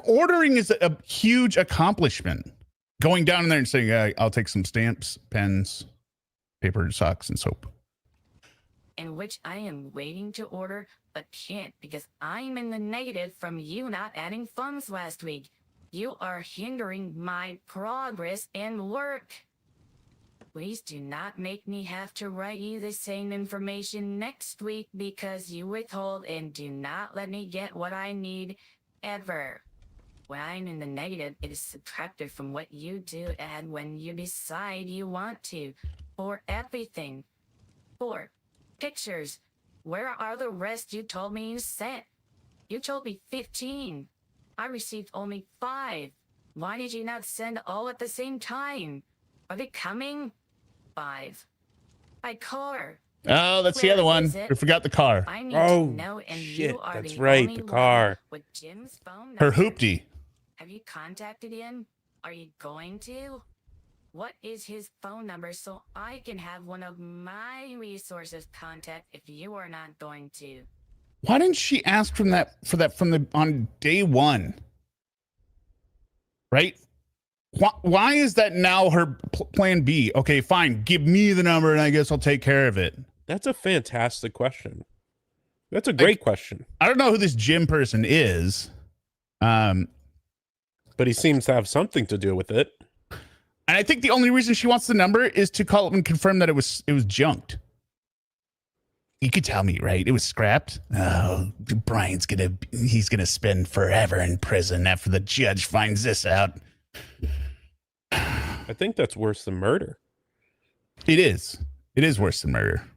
ordering is a huge accomplishment. Going down in there and saying, "I'll take some stamps, pens, paper, socks, and soap." In which I am waiting to order, but can't because I'm in the negative from you not adding funds last week. You are hindering my progress and work. Please do not make me have to write you the same information next week because you withhold and do not let me get what I need ever. When I'm in the negative, it is subtracted from what you do add when you decide you want to. For everything. 4. Pictures. Where are the rest you told me you sent? You told me 15. I received only 5. Why did you not send all at the same time? Are they coming? 5. My car. Oh, that's the Where other one. is it? We forgot the car. I need Oh, to know, and shit, you are that's the right, only the one car. with Jim's phone Her number. hoopty. Have you contacted him? Are you going to? What is his phone number so I can have one of my resources contact if you are not going to? Why didn't she ask from on day one? Right? Why is that now her plan B? Okay, fine. Give me the number and I guess I'll take care of it. That's a fantastic question. That's a great question. I don't know who this Jim person is. But he seems to have something to do with it. And I think the only reason she wants the number is to call up and confirm that it was junked. You could tell me, right? It was scrapped. Oh, Brian's he's gonna spend forever in prison after the judge finds this out. I think that's worse than murder. It is. It is worse than murder.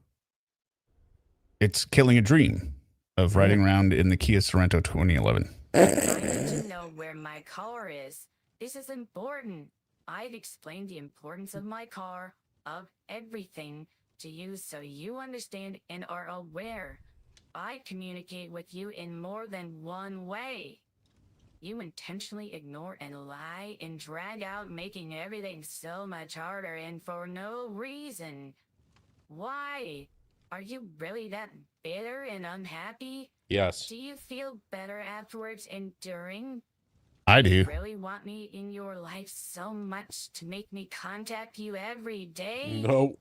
It's killing a dream of riding around in the Kia Sorento 2011. I need to know where my car is. This is important. I've explained the importance of my car, of everything, to you so you understand and are aware. I communicate with you in more than one way. You intentionally ignore and lie and drag out, making everything so much harder and for no reason. Why? Are you really that bitter and unhappy? Yes. Do you feel better afterwards and during? I do. Really want me in your life so much to make me contact you every day? No.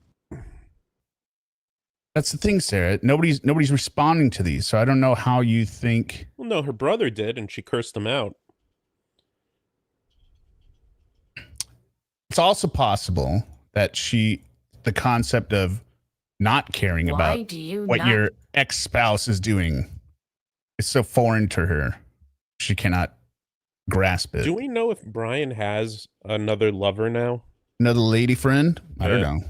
That's the thing, Sarah. Nobody's responding to these, so I don't know how you think. Well, no, her brother did, and she cursed him out. It's also possible that the concept of not caring about what your ex-spouse is doing is so foreign to her, she cannot grasp it. Do we know if Brian has another lover now? Another lady friend? I don't Yeah. know.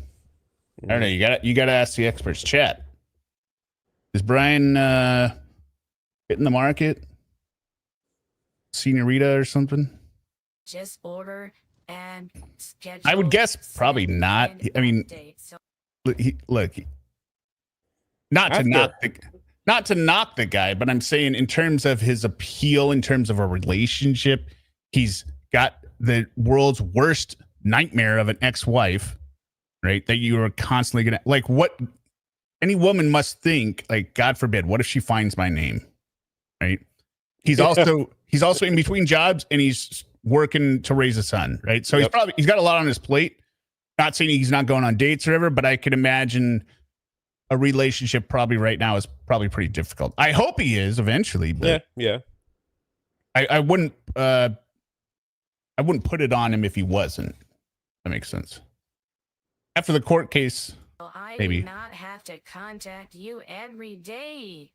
I don't know. You gotta ask the experts. Chat. Is Brian hitting the market? Senorita or something? Just order and schedule. I would guess probably send, not. and I mean, update. So look, not to knock the guy, but I'm saying in terms of his appeal, in terms of a relationship, he's got the world's worst nightmare of an ex-wife, right? That you are constantly gonna like. What any woman must think, like, God forbid, what if she finds my name, right? He's also in between jobs and he's working to raise a son, right? So he's got a lot on his plate. Not saying he's not going on dates or whatever, but I could imagine a relationship probably right now is probably pretty difficult. I hope he is eventually, but yeah. I wouldn't put it on him if he wasn't. That makes sense. After the court case, I maybe. do not have to contact you every day.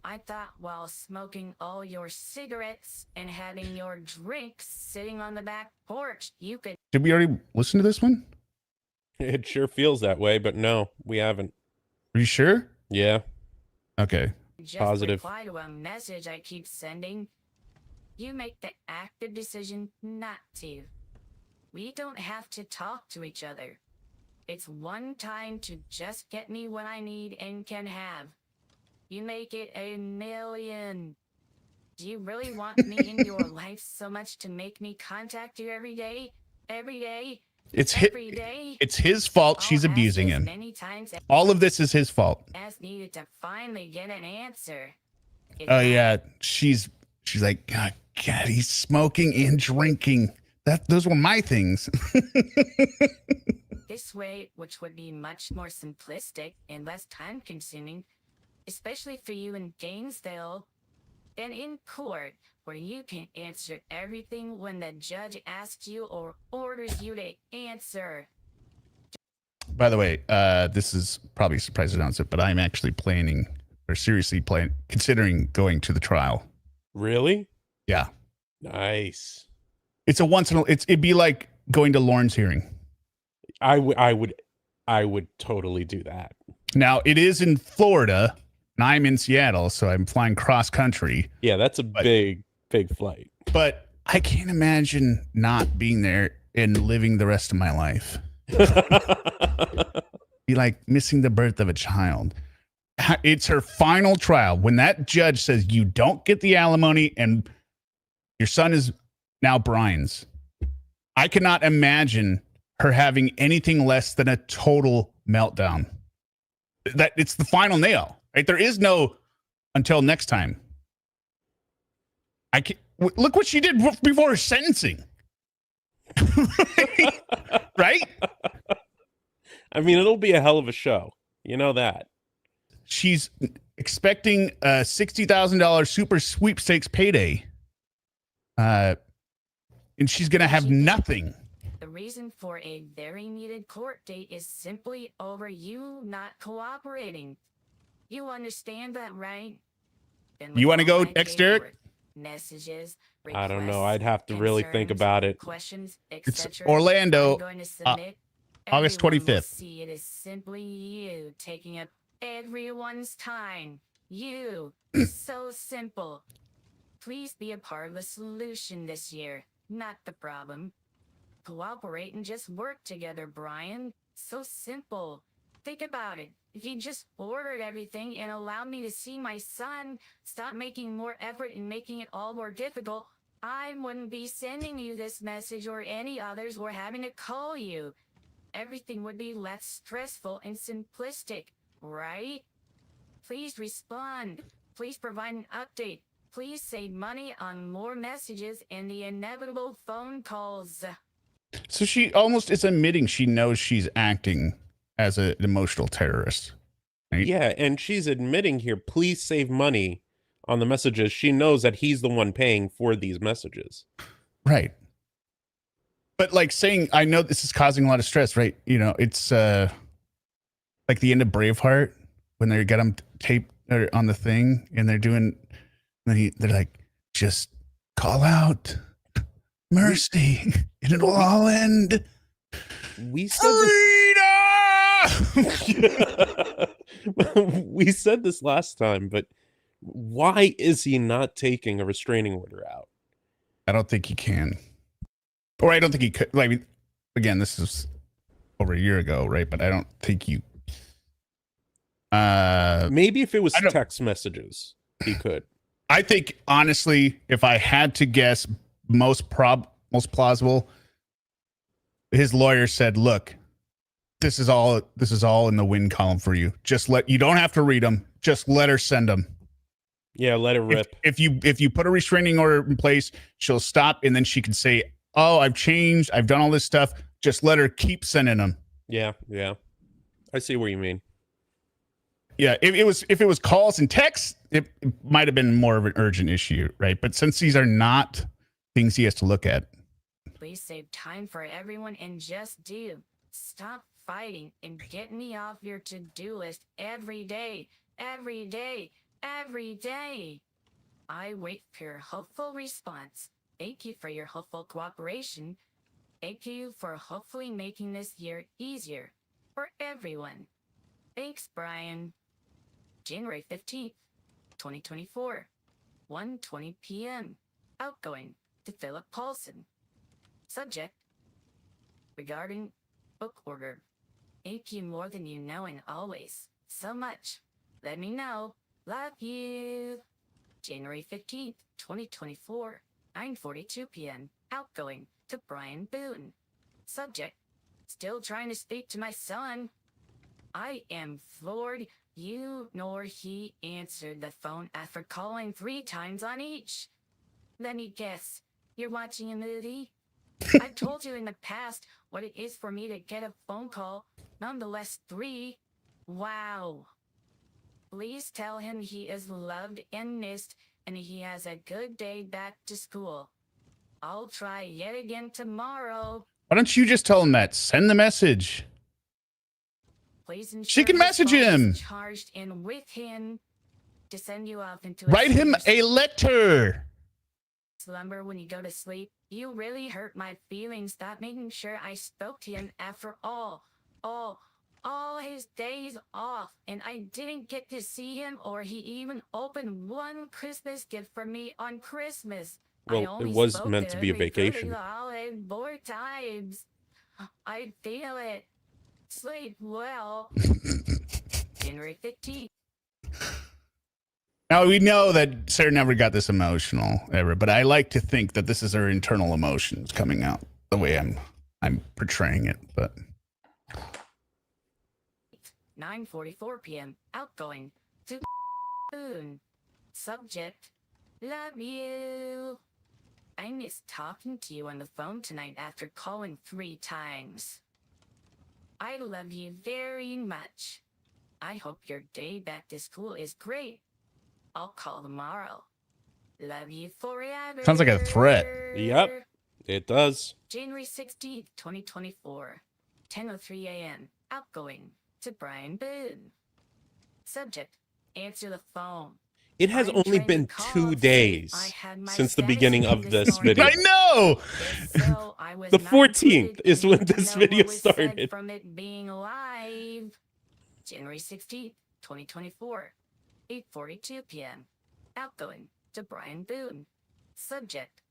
I thought while smoking all your cigarettes and having your drinks sitting on the back porch, you could. Did we already listen to this one? It sure feels that way, but no, we haven't. Are you sure? Yeah. Okay. Just Positive. reply to a message I keep sending. You make the active decision not to. We don't have to talk to each other. It's one time to just get me what I need and can have. You make it a million. Do you really want me in your life so much to make me contact you every day? Every day? Every day? It's his fault she's abusing him. All of this is his fault. As needed to finally get an answer. Oh yeah, she's like, God, he's smoking and drinking. Those were my things. This way, which would be much more simplistic and less time consuming, especially for you in Gainesville, than in court, where you can answer everything when the judge asks you or orders you to answer. By the way, this is probably a surprise to announce it, but I'm actually considering going to the trial. Really? Yeah. Nice. It's it'd be like going to Lorne's hearing. I would totally do that. Now, it is in Florida, and I'm in Seattle, so I'm flying cross country. Yeah, that's a big flight. But I can't imagine not being there and living the rest of my life. Be like missing the birth of a child. It's her final trial. When that judge says you don't get the alimony and your son is now Brian's, I cannot imagine her having anything less than a total meltdown. That it's the final nail, right? There is no until next time. Look what she did before her sentencing. Right? I mean, it'll be a hell of a show. You know that. She's expecting a $60,000 super sweepstakes payday. And she's going to have nothing. The reason for a very needed court date is simply over you not cooperating. You understand that, right? You want to go next, Derek? Messages, I don't know. I'd have to really think about it. Questions, it's Orlando, August 25th. See, it is simply you taking up everyone's time. You. So simple. Please be a part of the solution this year, not the problem. Cooperate and just work together, Brian. So simple. Think about it. If you just ordered everything and allowed me to see my son, stop making more effort and making it all more difficult, I wouldn't be sending you this message or any others or having to call you. Everything would be less stressful and simplistic, right? Please respond. Please provide an update. Please save money on more messages and the inevitable phone calls. So she almost is admitting she knows she's acting as an emotional terrorist. Right? Yeah, and she's admitting here, please save money on the messages. She knows that he's the one paying for these messages. Right. But like saying, I know this is causing a lot of stress, right? You know, it's like the end of Braveheart when they got him taped on the thing and they're doing, they're like, just call out mercy and it'll all end. We said we said this last time, but why is he not taking a restraining order out? I don't think he can. Or I don't think he could. I mean, again, this is over a year ago, right? But I don't think you. Maybe if it was text messages, he could. I think honestly, if I had to guess, most plausible, his lawyer said, "Look, this is all in the win column for you. You don't have to read them. Just let her send them." Yeah, let it rip. If you put a restraining order in place, she'll stop, and then she can say, "Oh, I've changed. I've done all this stuff." Just let her keep sending them. Yeah. I see what you mean. Yeah, if it was calls and texts, it might have been more of an urgent issue, right? But since these are not things he has to look at. Please save time for everyone and just stop fighting and get me off your to-do list every day. I wait for your hopeful response. Thank you for your hopeful cooperation. Thank you for hopefully making this year easier for everyone. Thanks, Brian. January 15th, 2024, 1:20 p.m. Outgoing to Philip Paulson. Subject: regarding book order. Thank you more than you know and always. So much. Let me know. Love you. January 15th, 2024, 9:42 p.m. Outgoing to Brian Boone. Subject: still trying to speak to my son. I am floored you nor he answered the phone after calling 3 times on each. Let me guess, you're watching a movie? I've told you in the past what it is for me to get a phone call, nonetheless 3. Wow. Please tell him he is loved and missed and he has a good day back to school. I'll try yet again tomorrow. Why don't you just tell him that? Send the message. Please she can message him. Charged in with him to send you off into write him a letter. Slumber when you go to sleep. You really hurt my feelings. Stop making sure I spoke to him after all his days off, and I didn't get to see him or he even opened one Christmas gift for me on Christmas. Well, it was meant to be a vacation. 4 times. I feel it. Sleep well. January 15th. Now, we know that Sarah never got this emotional ever, but I like to think that this is her internal emotions coming out the way I'm portraying it. But 9:44 p.m. Outgoing to Boone. Subject: love you. I missed talking to you on the phone tonight after calling 3 times. I love you very much. I hope your day back to school is great. I'll call tomorrow. Love you forever. Sounds like a threat. Yep, it does. January 16th, 2024, 10:03 a.m. Outgoing to Brian Boone. Subject: answer the phone. It has only been 2 days since the beginning of this video. I know! So the 14th is when this video started. From it being live. January 16th, 2024, 8:42 p.m. Outgoing to Brian Boone. Subject: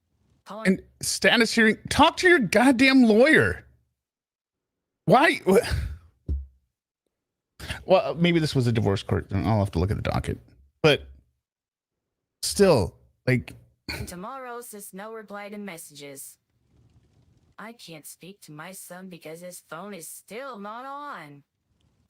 calling. And status hearing. Talk to your goddamn lawyer. Why? Well, maybe this was a divorce court. I'll have to look at the docket. But still, like. Tomorrow says no reply to messages. I can't speak to my son because his phone is still not on.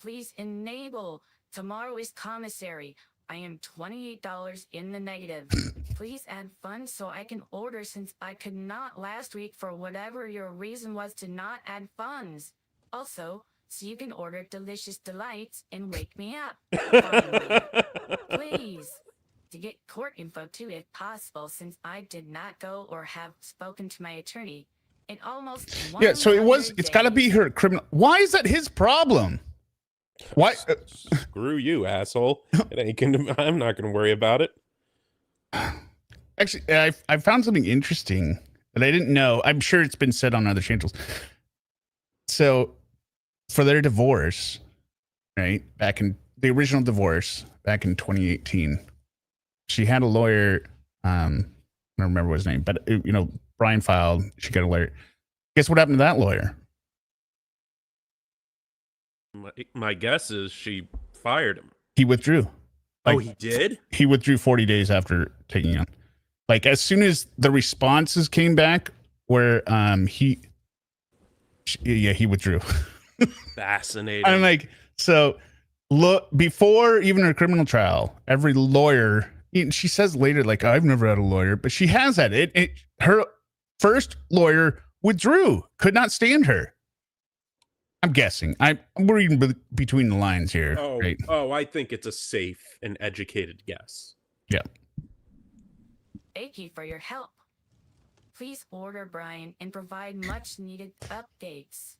Please enable. Tomorrow is commissary. I am $28 in the negative. Please add funds so I can order since I could not last week for whatever your reason was to not add funds. Also, so you can order delicious delights and wake me up. Please. To get court info too if possible since I did not go or have spoken to my attorney in almost 100 Yeah, so it's got to be her criminal. Why is that his problem? Why? Screw you, asshole. I'm not going to worry about it. Actually, I found something interesting that I didn't know. I'm sure it's been said on other channels. So for their divorce, right, back in the original divorce back in 2018, she had a lawyer. I don't remember what his name, but Brian filed. She got a lawyer. Guess what happened to that lawyer? My guess is she fired him. He withdrew. Oh, he did? He withdrew 40 days after taking it. Like, as soon as the responses came back, where he withdrew. Fascinating. I'm like, so look, before even her criminal trial, every lawyer, she says later, like, I've never had a lawyer, but she has had it. Her first lawyer withdrew, could not stand her. I'm guessing. I'm reading between the lines here. Oh, right? I think it's a safe and educated guess. Yeah. Thank you for your help. Please order Brian and provide much needed updates.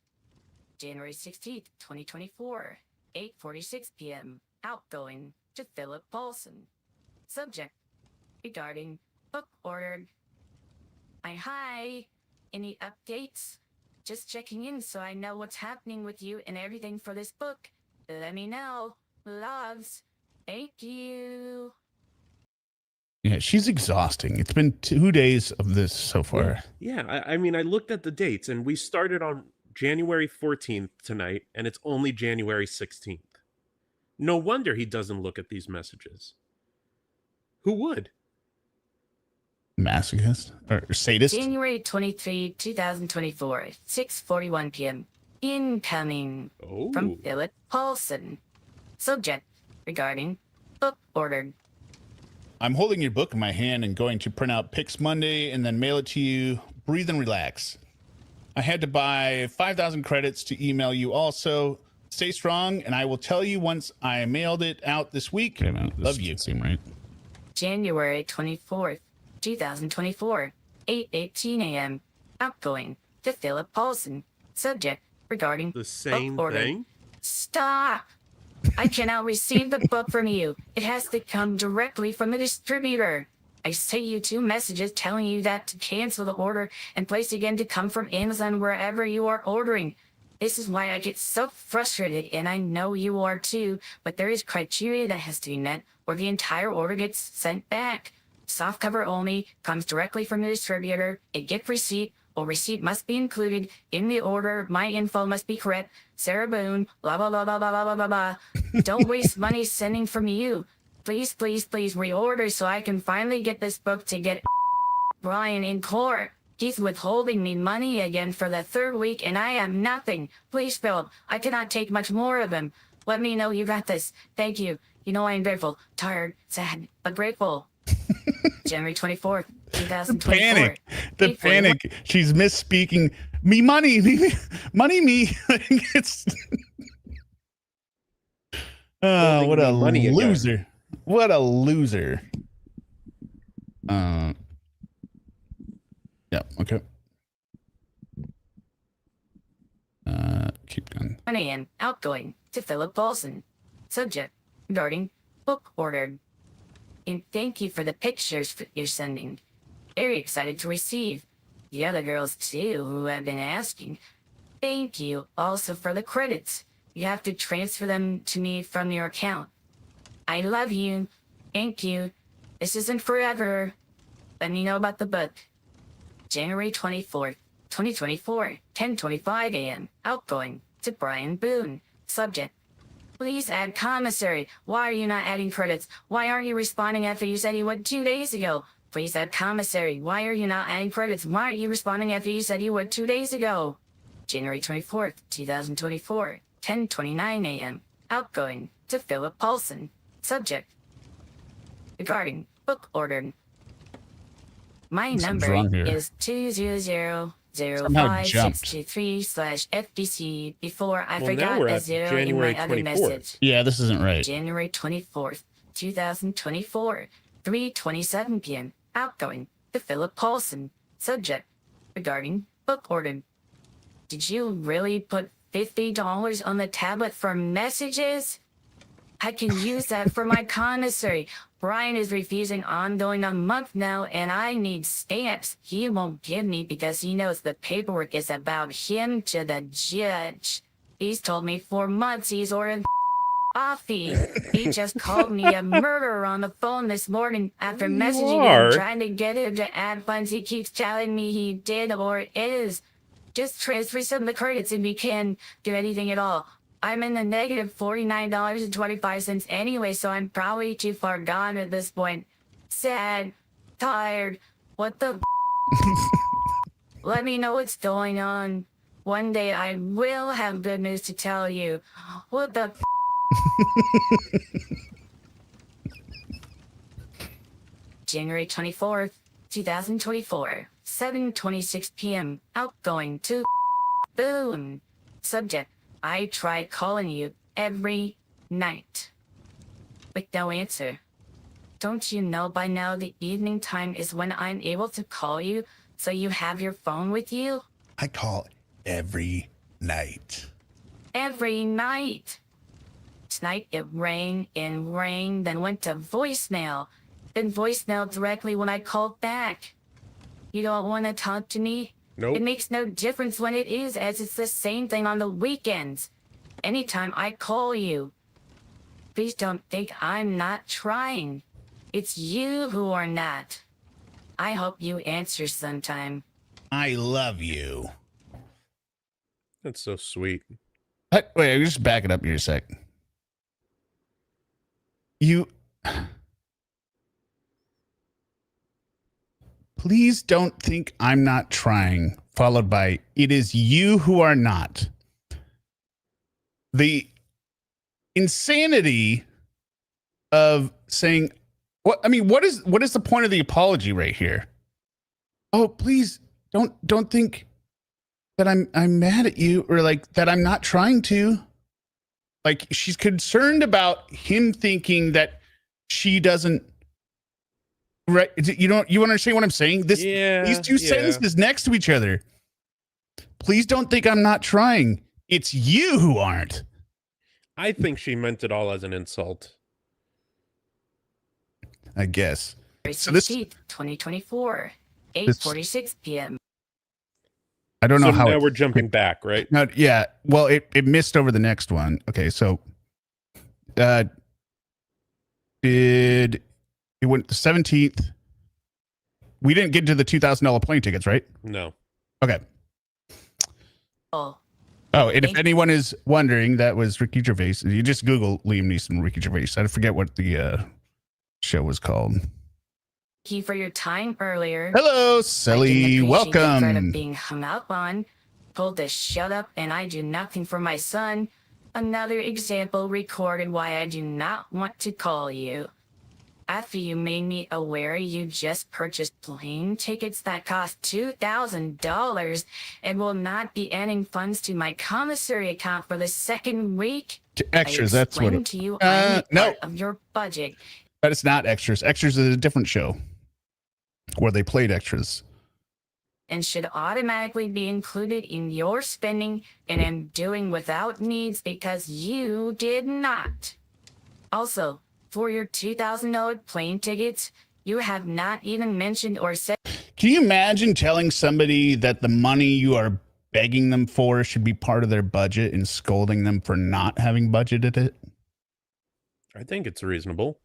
January 16th, 2024, 8:46 p.m. Outgoing to Philip Paulson. Subject: regarding book ordered. Hi. Any updates? Just checking in so I know what's happening with you and everything for this book. Let me know. Loves. Thank you. Yeah, she's exhausting. It's been 2 days of this so far. Yeah, I mean, I looked at the dates, and we started on January 14th tonight, and it's only January 16th. No wonder he doesn't look at these messages. Who would? Masochist or sadist? January 23, 2024, 6:41 p.m. Incoming from Philip Paulson. Subject: regarding book ordered. I'm holding your book in my hand and going to print out pics Monday and then mail it to you. Breathe and relax. I had to buy 5,000 credits to email you also. Stay strong, and I will tell you once I mailed it out this week. Okay, man, love you. Seem right. January 24th, 2024, 8:18 a.m. Outgoing to Philip Paulson. Subject: regarding the same book order. thing. Stop! I cannot receive the book from you. It has to come directly from the distributor. I sent you 2 messages telling you that to cancel the order and place again to come from Amazon wherever you are ordering. This is why I get so frustrated, and I know you are too, but there is criteria that has to be met or the entire order gets sent back. Soft cover only, comes directly from the distributor, a gift receipt, or receipt must be included in the order, my info must be correct, Sarah Boone, blah, blah, blah, blah, blah, blah, blah, blah. Don't waste money sending from you. Please, please, please reorder so I can finally get this book to get Brian in court. He's withholding me money again for the 3rd week and I am nothing. Please, Philip, I cannot take much more of him. Let me know you got this. Thank you. You know I am grateful, tired, sad, but grateful. January 24th, 2024. The panic. She's misspeaking. Me money. Me. It's... Oh, what a loser. Again. What a loser. Yeah, okay. Keep going. 1 a.m. Outgoing to Philip Paulson. Subject: regarding book ordered. And thank you for the pictures you're sending. Very excited to receive. The other girls too who have been asking. Thank you also for the credits. You have to transfer them to me from your account. I love you. Thank you. This isn't forever. Let me know about the book. January 24th, 2024, 10:25 a.m. Outgoing to Brian Boone. Subject: please add Commissary. Why are you not adding credits? Why aren't you responding after you said you would 2 days ago? Please add Commissary. Why are you not adding credits? Why aren't you responding after you said you would 2 days ago? January 24th, 2024, 10:29 a.m. Outgoing to Philip Paulson. Subject: regarding book ordered. My number is 2000563/FDC before I forgot a 0 in my other message. Yeah, this isn't right. January 24th, 2024, 3:27 p.m. Outgoing to Philip Paulson. Subject: regarding book ordered. Did you really put $50 on the tablet for messages? I can use that for my commissary. Brian is refusing ongoing a month now, and I need stamps. He won't give me because he knows the paperwork is about him to the judge. He's told me for months he's ordered coffee. He just called me a murderer on the phone this morning after messaging him trying to get him to add funds. He keeps telling me he did or is. Just transfer some of the credits if you can do anything at all. I'm in the negative $49.25 anyway, so I'm probably too far gone at this point. Sad. Tired. What the Let me know what's going on. One day I will have good news to tell you. What the January 24th, 2024, 7:26 p.m. Outgoing to Boone. Subject: I tried calling you every night. With no answer. Don't you know by now the evening time is when I'm able to call you, so you have your phone with you? I call every night. Every night. Tonight it rang and rang, then went to voicemail. Then voicemail directly when I called back. You don't want to talk to me? Nope. It makes no difference when it is, as it's the same thing on the weekends. Anytime I call you. Please don't think I'm not trying. It's you who are not. I hope you answer sometime. I love you. That's so sweet. Wait, just back it up here a sec. You... Please don't think I'm not trying, followed by, it is you who are not. The insanity of saying, what is the point of the apology right here? Oh, please don't think that I'm mad at you, or like that I'm not trying to. Like, she's concerned about him thinking that she doesn't. Right? You understand what I'm saying? These two sentences next to each other. Please don't think I'm not trying. It's you who aren't. I think she meant it all as an insult. I guess. So this 2024, 8:46 p.m. I don't know how. Now we're jumping back, right? No, yeah. Well, it missed over the next one. Okay, so it went the 17th. We didn't get to the $2,000 plane tickets, right? No. Okay. Oh, and if anyone is wondering, that was Ricky Gervais. You just Google Liam Neeson, Ricky Gervais. I forget what the show was called. Thank you for your time earlier. Hello, Sally. Welcome. Of being hung up on, told to shut up, and I do nothing for my son. Another example recorded why I do not want to call you. After you made me aware you just purchased plane tickets that cost $2,000 and will not be adding funds to my commissary account for the second week. Extras, that's what to you. I'm part of your budget. But it's not extras. Extras is a different show where they played extras. And should automatically be included in your spending, and am doing without needs because you did not. Also, for your $2,000 plane tickets, you have not even mentioned or said. Can you imagine telling somebody that the money you are begging them for should be part of their budget and scolding them for not having budgeted it? I think it's reasonable.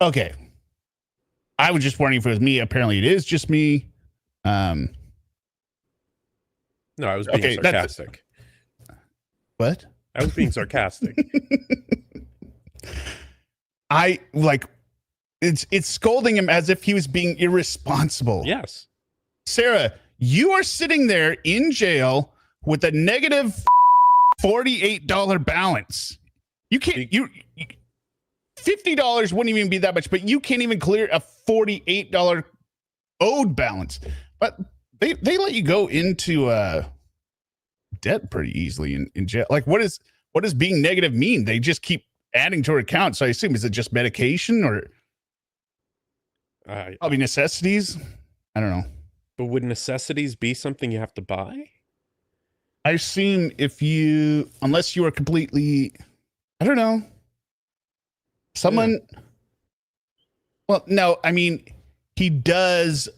Okay. I was just wondering if it was me. Apparently it is just me. No, I was being sarcastic. What? I was being sarcastic. It's scolding him as if he was being irresponsible. Yes. Sarah, you are sitting there in jail with a negative $48 balance. You can't, $50 wouldn't even be that much, but you can't even clear a $48 owed balance. But they let you go into debt pretty easily in jail. Like, what does being negative mean? They just keep adding to her account. So I assume, is it just medication or probably necessities? I don't know. But would necessities be something you have to buy? I assume unless you are completely, I don't know. Someone, well, no, I mean, he does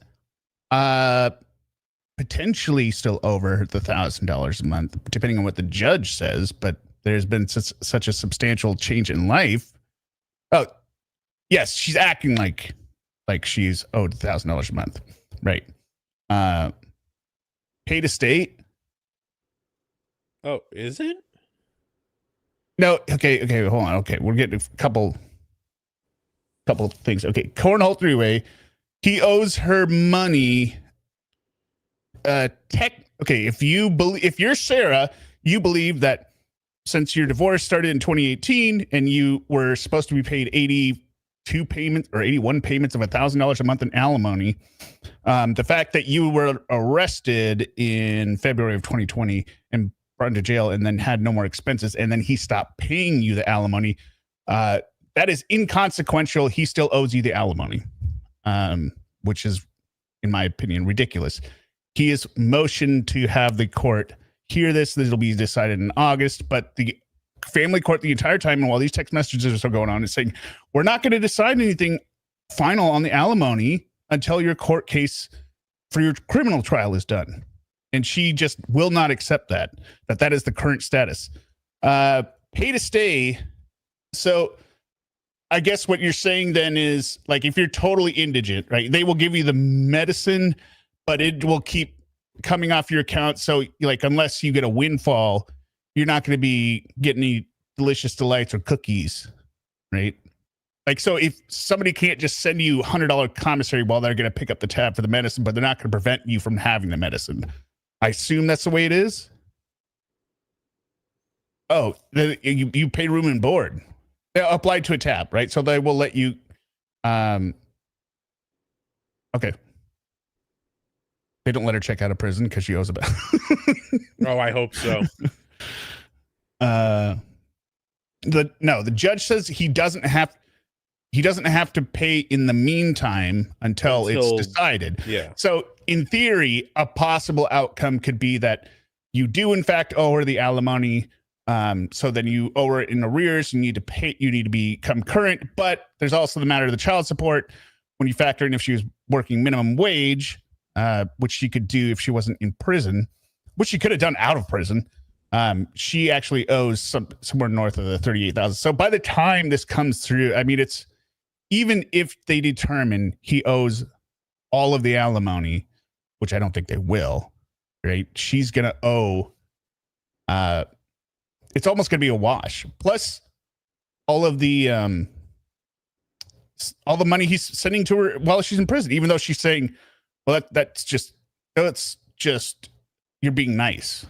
potentially still over the $1,000 a month, depending on what the judge says, but there's been such a substantial change in life. Oh, yes, she's acting like she's owed $1,000 a month, right? paid estate. Oh, is it? No, okay, hold on. Okay, we're getting a couple things. Okay, Cornhole three-way. He owes her money. Okay, if you're Sarah, you believe that since your divorce started in 2018 and you were supposed to be paid 82 payments or 81 payments of $1,000 a month in alimony, the fact that you were arrested in February of 2020 and brought into jail and then had no more expenses, and then he stopped paying you the alimony, that is inconsequential. He still owes you the alimony, which is, in my opinion, ridiculous. He is motioned to have the court hear this. This will be decided in August, but the family court the entire time, and while these text messages are still going on, is saying, we're not going to decide anything final on the alimony until your court case for your criminal trial is done. And she just will not accept that is the current status. Pay to stay. So I guess what you're saying then is, like, if you're totally indigent, right, they will give you the medicine, but it will keep coming off your account. So, like, unless you get a windfall, you're not going to be getting any delicious delights or cookies, right? Like, so if somebody can't just send you $100 commissary while they're going to pick up the tab for the medicine, but they're not going to prevent you from having the medicine. I assume that's the way it is. Oh, you pay room and board. They're applied to a tab, right? So they will let you. Okay. They don't let her check out of prison because she owes a bill. Oh, I hope so. The judge says he doesn't have to pay in the meantime until it's decided. Yeah. So in theory, a possible outcome could be that you do in fact owe her the alimony. So then you owe her in arrears. You need to pay. You need to become current. But there's also the matter of the child support. When you factor in if she was working minimum wage, which she could do if she wasn't in prison, which she could have done out of prison. She actually owes somewhere north of the $38,000. So by the time this comes through, I mean, it's even if they determine he owes all of the alimony, which I don't think they will, right? She's gonna owe. It's almost gonna be a wash. Plus, all the money he's sending to her while she's in prison, even though she's saying, well, that's just you're being nice.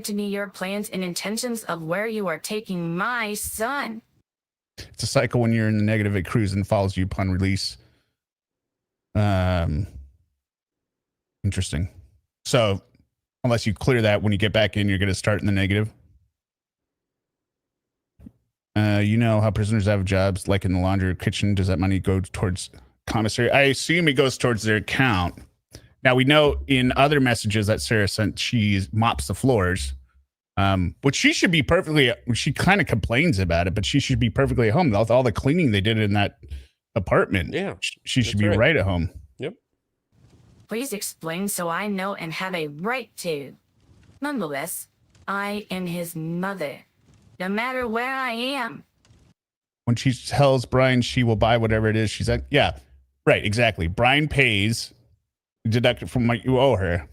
To me your plans and intentions of where you are taking my son. It's a cycle. When you're in the negative, it accrues and follows you upon release. Interesting. So unless you clear that, when you get back in, you're going to start in the negative. You know how prisoners have jobs like in the laundry or kitchen. Does that money go towards commissary? I assume it goes towards their account. Now, we know in other messages that Sarah sent, she mops the floors, which she should be perfectly, she kind of complains about it, but she should be perfectly at home. All the cleaning they did in that apartment. Yeah, she should be right at home. Yep. Please explain so I know and have a right to. Nonetheless, I am his mother, no matter where I am. When she tells Brian she will buy whatever it is, she's like, yeah, right, exactly. Brian pays, deduct it from what you owe her.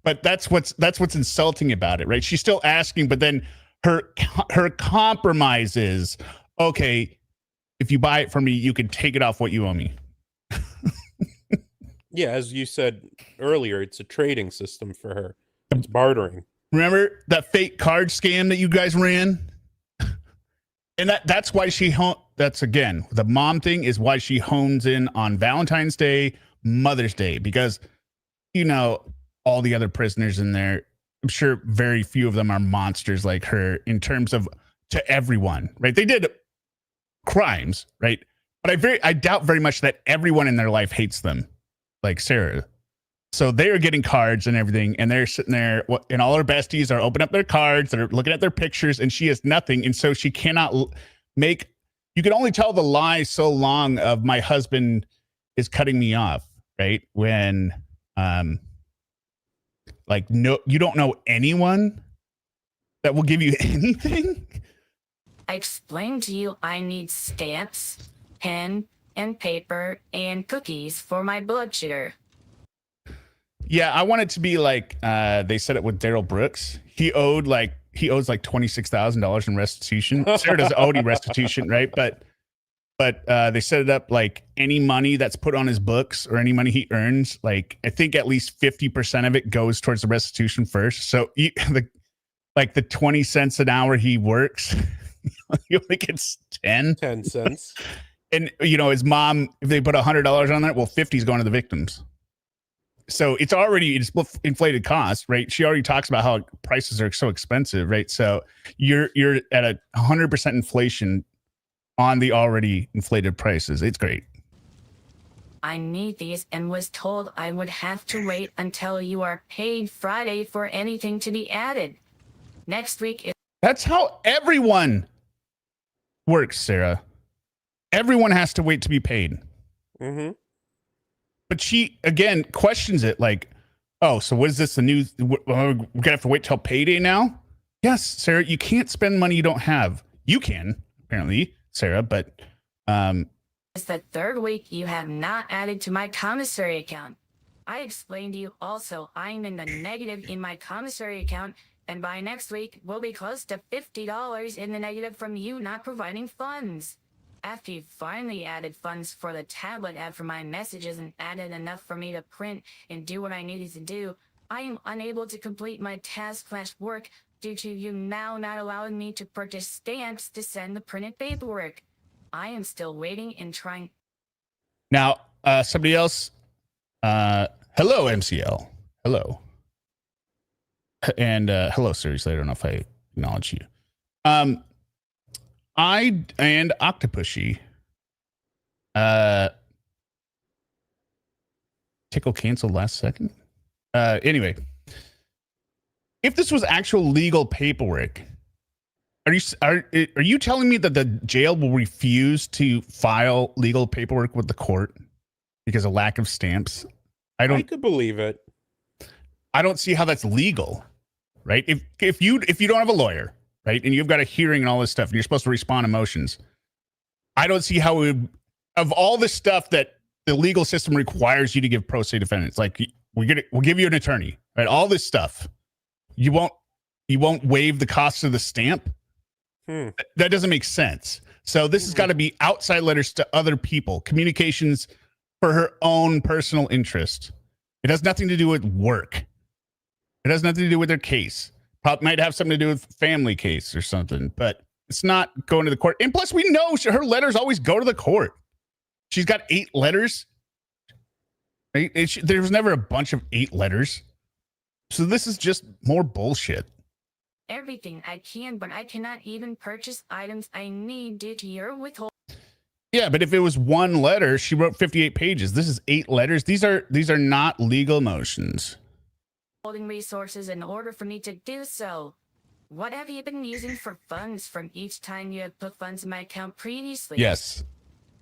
But that's what's insulting about it, right? She's still asking, but then her compromise is, okay, if you buy it from me, you can take it off what you owe me. Yeah, as you said earlier, it's a trading system for her. It's bartering. Remember that fake card scam that you guys ran? And that's why that's again, the mom thing is why she hones in on Valentine's Day, Mother's Day, because, you know, all the other prisoners in there, I'm sure very few of them are monsters like her in terms of to everyone, right? They did crimes, right? But I doubt very much that everyone in their life hates them like Sarah. So they are getting cards and everything, and they're sitting there, and all her besties are opening up their cards, they're looking at their pictures, and she has nothing. And so she cannot you can only tell the lie so long of my husband is cutting me off, right? When, no, you don't know anyone that will give you anything. I explained to you I need stamps, pen, and paper and cookies for my blood sugar. Yeah, I want it to be like they said it with Daryl Brooks. He owes like $26,000 in restitution. Sarah doesn't owe any restitution, right? But they set it up like any money that's put on his books or any money he earns, like I think at least 50% of it goes towards the restitution first. So the 20 cents an hour he works, he only gets 10 cents. And his mom, if they put $100 on that, well, 50 is going to the victims. So it's inflated cost, right? She already talks about how prices are so expensive, right? So you're at a 100% inflation on the already inflated prices. It's great. I need these and was told I would have to wait until you are paid Friday for anything to be added. Next week is... That's how everyone works, Sarah. Everyone has to wait to be paid. Mm-hmm. But she, again, questions it like, oh, so what is this, the new... We're going to have to wait till payday now? Yes, Sarah, you can't spend money you don't have. You can, apparently, Sarah, but... It's the third week you have not added to my commissary account. I explained to you also I'm in the negative in my commissary account, and by next week, we'll be close to $50 in the negative from you not providing funds. After you finally added funds for the tablet ad for my messages and added enough for me to print and do what I needed to do, I am unable to complete my task/work due to you now not allowing me to purchase stamps to send the printed paperwork. I am still waiting and trying. Now, somebody else. Hello, MCL. Hello. And hello, seriously. I don't know if I acknowledge you. I and Octopushy. Tickle canceled last second. Anyway, if this was actual legal paperwork, are you telling me that the jail will refuse to file legal paperwork with the court because of lack of stamps? I could believe it. I don't see how that's legal, right? If you don't have a lawyer, right, and you've got a hearing and all this stuff, and you're supposed to respond to motions, I don't see how of all the stuff that the legal system requires you to give pro se defendants, like we'll give you an attorney, right? All this stuff, you won't waive the cost of the stamp. That doesn't make sense. So this has got to be outside letters to other people, communications for her own personal interest. It has nothing to do with work. It has nothing to do with their case. Probably might have something to do with family case or something, but it's not going to the court. And plus, we know her letters always go to the court. She's got 8 letters. Right? There was never a bunch of 8 letters. So this is just more bullshit. Everything I can, but I cannot even purchase items I need due to your withholding. Yeah, but if it was one letter, she wrote 58 pages. This is 8 letters. These are not legal motions. Holding resources in order for me to do so. What have you been using for funds from each time you have put funds in my account previously? Yes.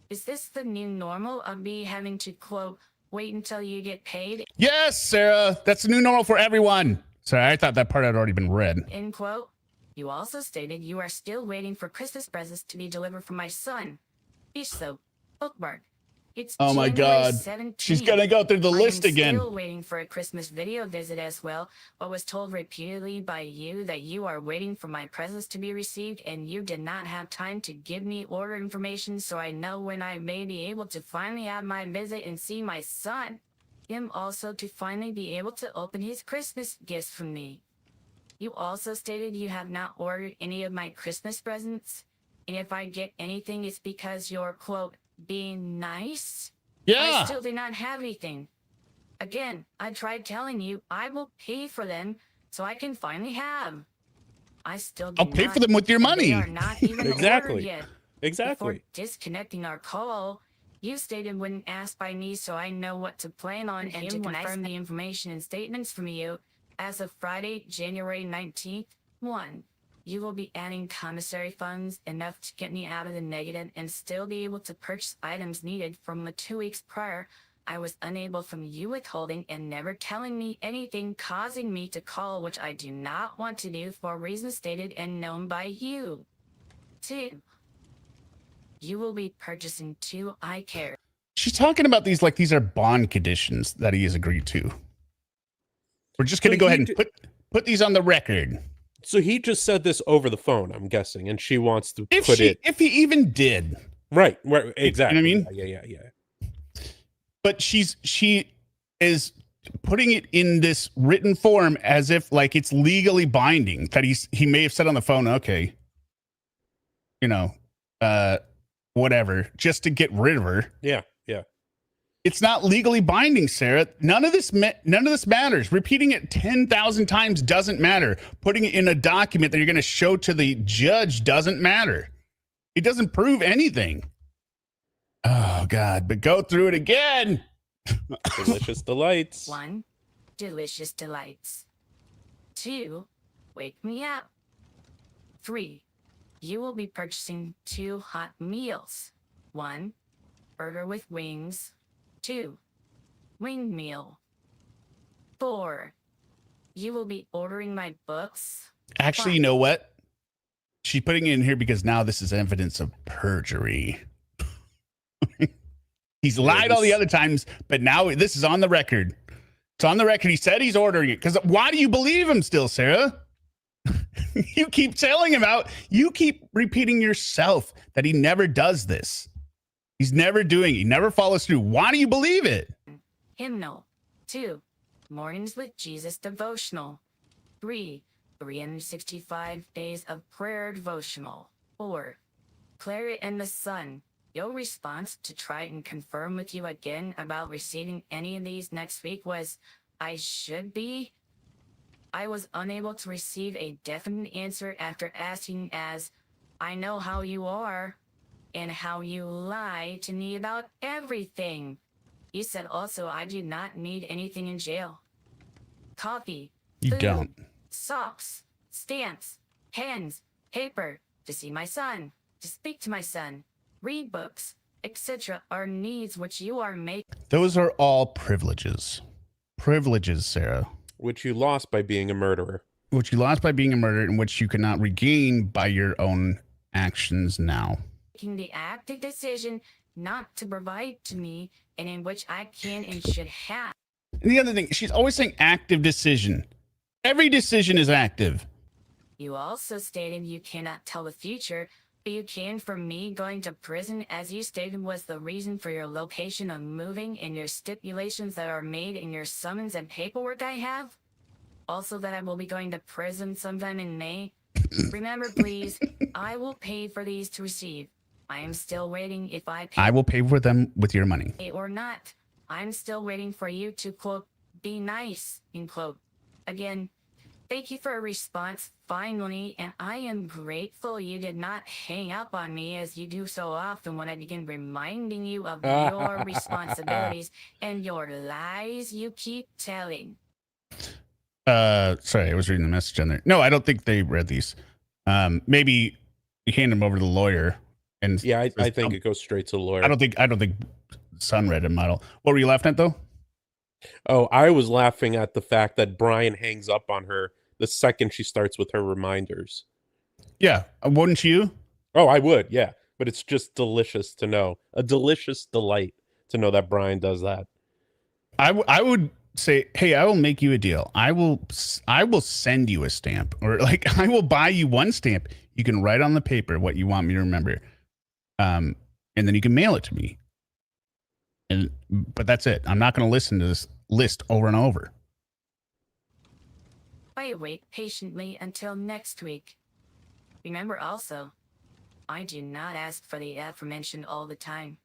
Is this the new normal of me having to, quote, wait until you get paid? Yes, Sarah. That's the new normal for everyone. Sorry, I thought that part had already been read. End quote. You also stated you are still waiting for Christmas presents to be delivered from my son. Fish soap. Bookmark. It's oh my January God. 17th. She's going to go through the list again. I'm still waiting for a Christmas video visit as well, but was told repeatedly by you that you are waiting for my presents to be received and you did not have time to give me order information so I know when I may be able to finally have my visit and see my son. Him also to finally be able to open his Christmas gifts from me. You also stated you have not ordered any of my Christmas presents, and if I get anything, it's because you're, quote, being nice? Yeah. I still do not have anything. Again, I tried telling you I will pay for them so I can finally have. I still do I'll pay for them with your money. They are not even Exactly. ordered yet. Exactly. Before disconnecting our call, you stated when asked by me so I know what to plan on and to confirm the information and statements from you. As of Friday, January 19th, 1. You will be adding commissary funds enough to get me out of the negative and still be able to purchase items needed. From the 2 weeks prior, I was unable from you withholding and never telling me anything, causing me to call, which I do not want to do for reasons stated and known by you. 2. You will be purchasing 2 eye care. She's talking about these like these are bond conditions that he has agreed to. We're just going to go ahead and put these on the record. So he just said this over the phone, I'm guessing, and she wants to If he even did. Right, exactly. You know what I mean? Yeah. But she is putting it in this written form as if like it's legally binding, that he may have said on the phone, okay, whatever, just to get rid of her. Yeah. It's not legally binding, Sarah. None of this matters. Repeating it 10,000 times doesn't matter. Putting it in a document that you're going to show to the judge doesn't matter. It doesn't prove anything. Oh, God. But go through it again. Delicious delights. 1. Delicious delights. 2. Wake me up. 3. You will be purchasing 2 hot meals. 1. Burger with wings. 2. Wing meal. 4. You will be ordering my books. Actually, 5. you know what? She's putting it in here because now this is evidence of perjury. He's lied all the other times, but now this is on the record. It's on the record. He said he's ordering it. Because why do you believe him still, Sarah? You keep telling him out. You keep repeating yourself that he never does this. He's never doing it. He never follows through. Why do you believe it? Hymnal. 2. Mornings with Jesus devotional. 3. 365 days of prayer devotional. 4. Clary and the Sun. Your response to try and confirm with you again about receiving any of these next week was, I should be. I was unable to receive a definite answer after asking as, I know how you are and how you lie to me about everything. You said also I do not need anything in jail. Coffee. You food, don't. Socks. Stamps. Pens. Paper. To see my son. To speak to my son. Read books. Etc. are needs which you are making. Those are all privileges. Privileges, Sarah. Which you lost by being a murderer. Which you lost by being a murderer and which you cannot regain by your own actions now. Making the active decision not to provide to me and in which I can and should have. And the other thing, she's always saying active decision. Every decision is active. You also stated you cannot tell the future, but you can for me going to prison, as you stated was the reason for your location of moving and your stipulations that are made in your summons and paperwork I have. Also that I will be going to prison sometime in May. Remember, please, I will pay for these to receive. I am still waiting if I pay. I will pay for them with your money. Or not. I'm still waiting for you to, quote, be nice, end quote. Again, thank you for a response, finally, and I am grateful you did not hang up on me as you do so often when I begin reminding you of your responsibilities and your lies you keep telling. Sorry, I was reading the message on there. No, I don't think they read these. Maybe you hand them over to the lawyer. And yeah, I think it goes straight to the lawyer. I don't think Son read it, model. What were you laughing at though? Oh, I was laughing at the fact that Brian hangs up on her the second she starts with her reminders. Yeah, wouldn't you? Oh, I would, yeah. But it's just delicious to know. A delicious delight to know that Brian does that. I would say, hey, I will make you a deal. I will send you a stamp, or like I will buy you one stamp. You can write on the paper what you want me to remember, and then you can mail it to me. But that's it. I'm not going to listen to this list over and over. I wait patiently until next week. Remember also, I do not ask for the aforementioned all the time.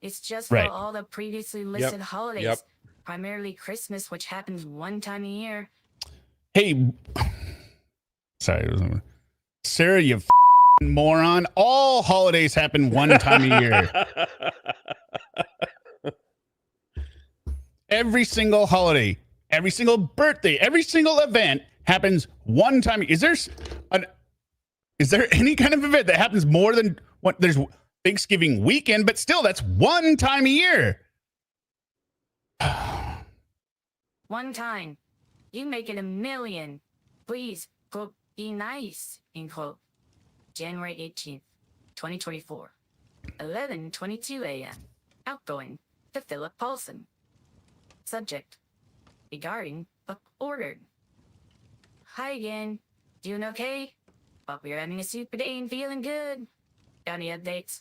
It's just for all the previously listed holidays, primarily Christmas, which happens one time a year. Hey, sorry, Sarah, you moron. All holidays happen one time a year. Every single holiday, every single birthday, every single event happens one time. Is there any kind of event that happens more than what? There's Thanksgiving weekend, but still, that's one time a year. One time. You make it a million. Please, quote, be nice, end quote. January 18th, 2024. 11:22 a.m. Outgoing to Philip Paulson. Subject: regarding book ordered. Hi again. Doing okay? Hope you're having a super day and feeling good. Got any updates?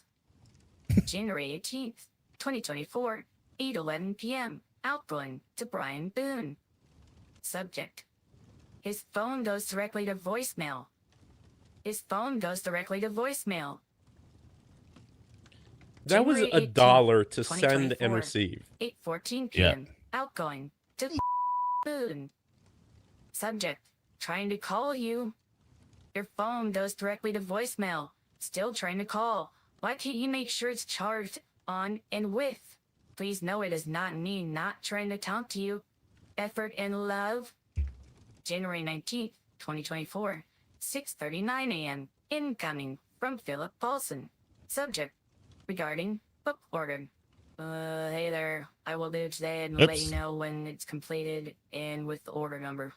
January 18th, 2024, 8:11 p.m. Outgoing to Brian Boone. Subject: his phone goes directly to voicemail. His phone goes directly to voicemail. That was January 18th, $1 to send and 2024, receive. 8:14 p.m. Outgoing to Boone. Subject: trying to call you. Your phone goes directly to voicemail. Still trying to call. Why can't you make sure it's charged on and with? Please know it is not me not trying to talk to you. Effort and love. January 19th, 2024, 6:39 a.m. Incoming from Philip Paulson. Subject: regarding book order. Hey there. I will do today and let you know when it's completed and with the order number.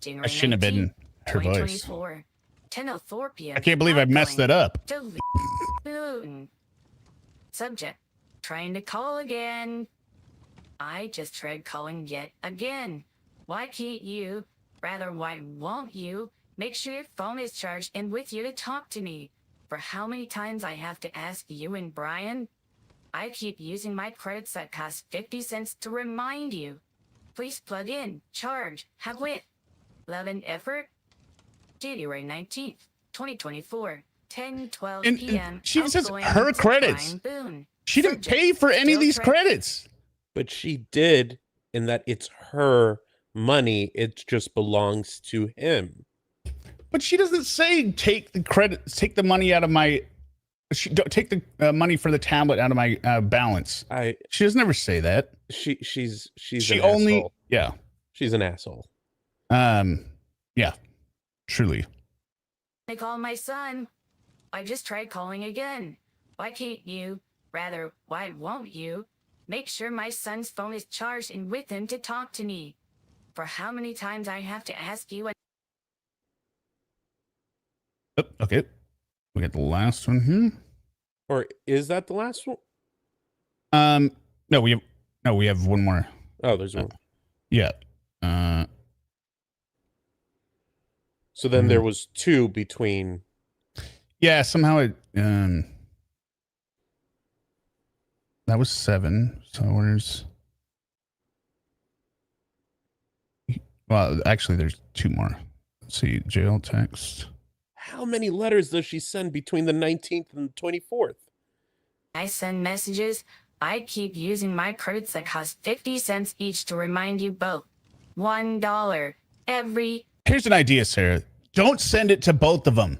January I shouldn't have been her voice. 2024, 10:04 p.m. I can't believe I messed that up. To Boone. Subject: trying to call again. I just tried calling yet again. Why can't you, rather why won't you, make sure your phone is charged and with you to talk to me? For how many times I have to ask you and Brian? I keep using my credits that cost 50 cents to remind you. Please plug in, charge, have wit, love and effort. January 19th, 2024, 10:12 p.m. She says Outgoing her to credits. Brian Boone. She didn't Subject: pay for any of still these trying- credits. But she did, in that it's her money. It just belongs to him. But she doesn't say take the credits, take the money out of my. Don't take the money for the tablet out of my balance. She doesn't ever say that. She's She an only asshole. yeah. She's an asshole. Yeah, truly. I call my son. I just tried calling again. Why can't you, rather, why won't you, make sure my son's phone is charged and with him to talk to me? For how many times I have to ask you? Oh, okay, we got the last one here. Or is that the last one? No, we have one more. Oh, there's one. Yeah. So then there was two between. Yeah, somehow it that was 7. So where's well, actually there's 2 more. Let's see, jail text. How many letters does she send between the 19th and the 24th? I send messages. I keep using my credits that cost 50 cents each to remind you both. $1 every. Here's an idea, Sarah. Don't send it to both of them.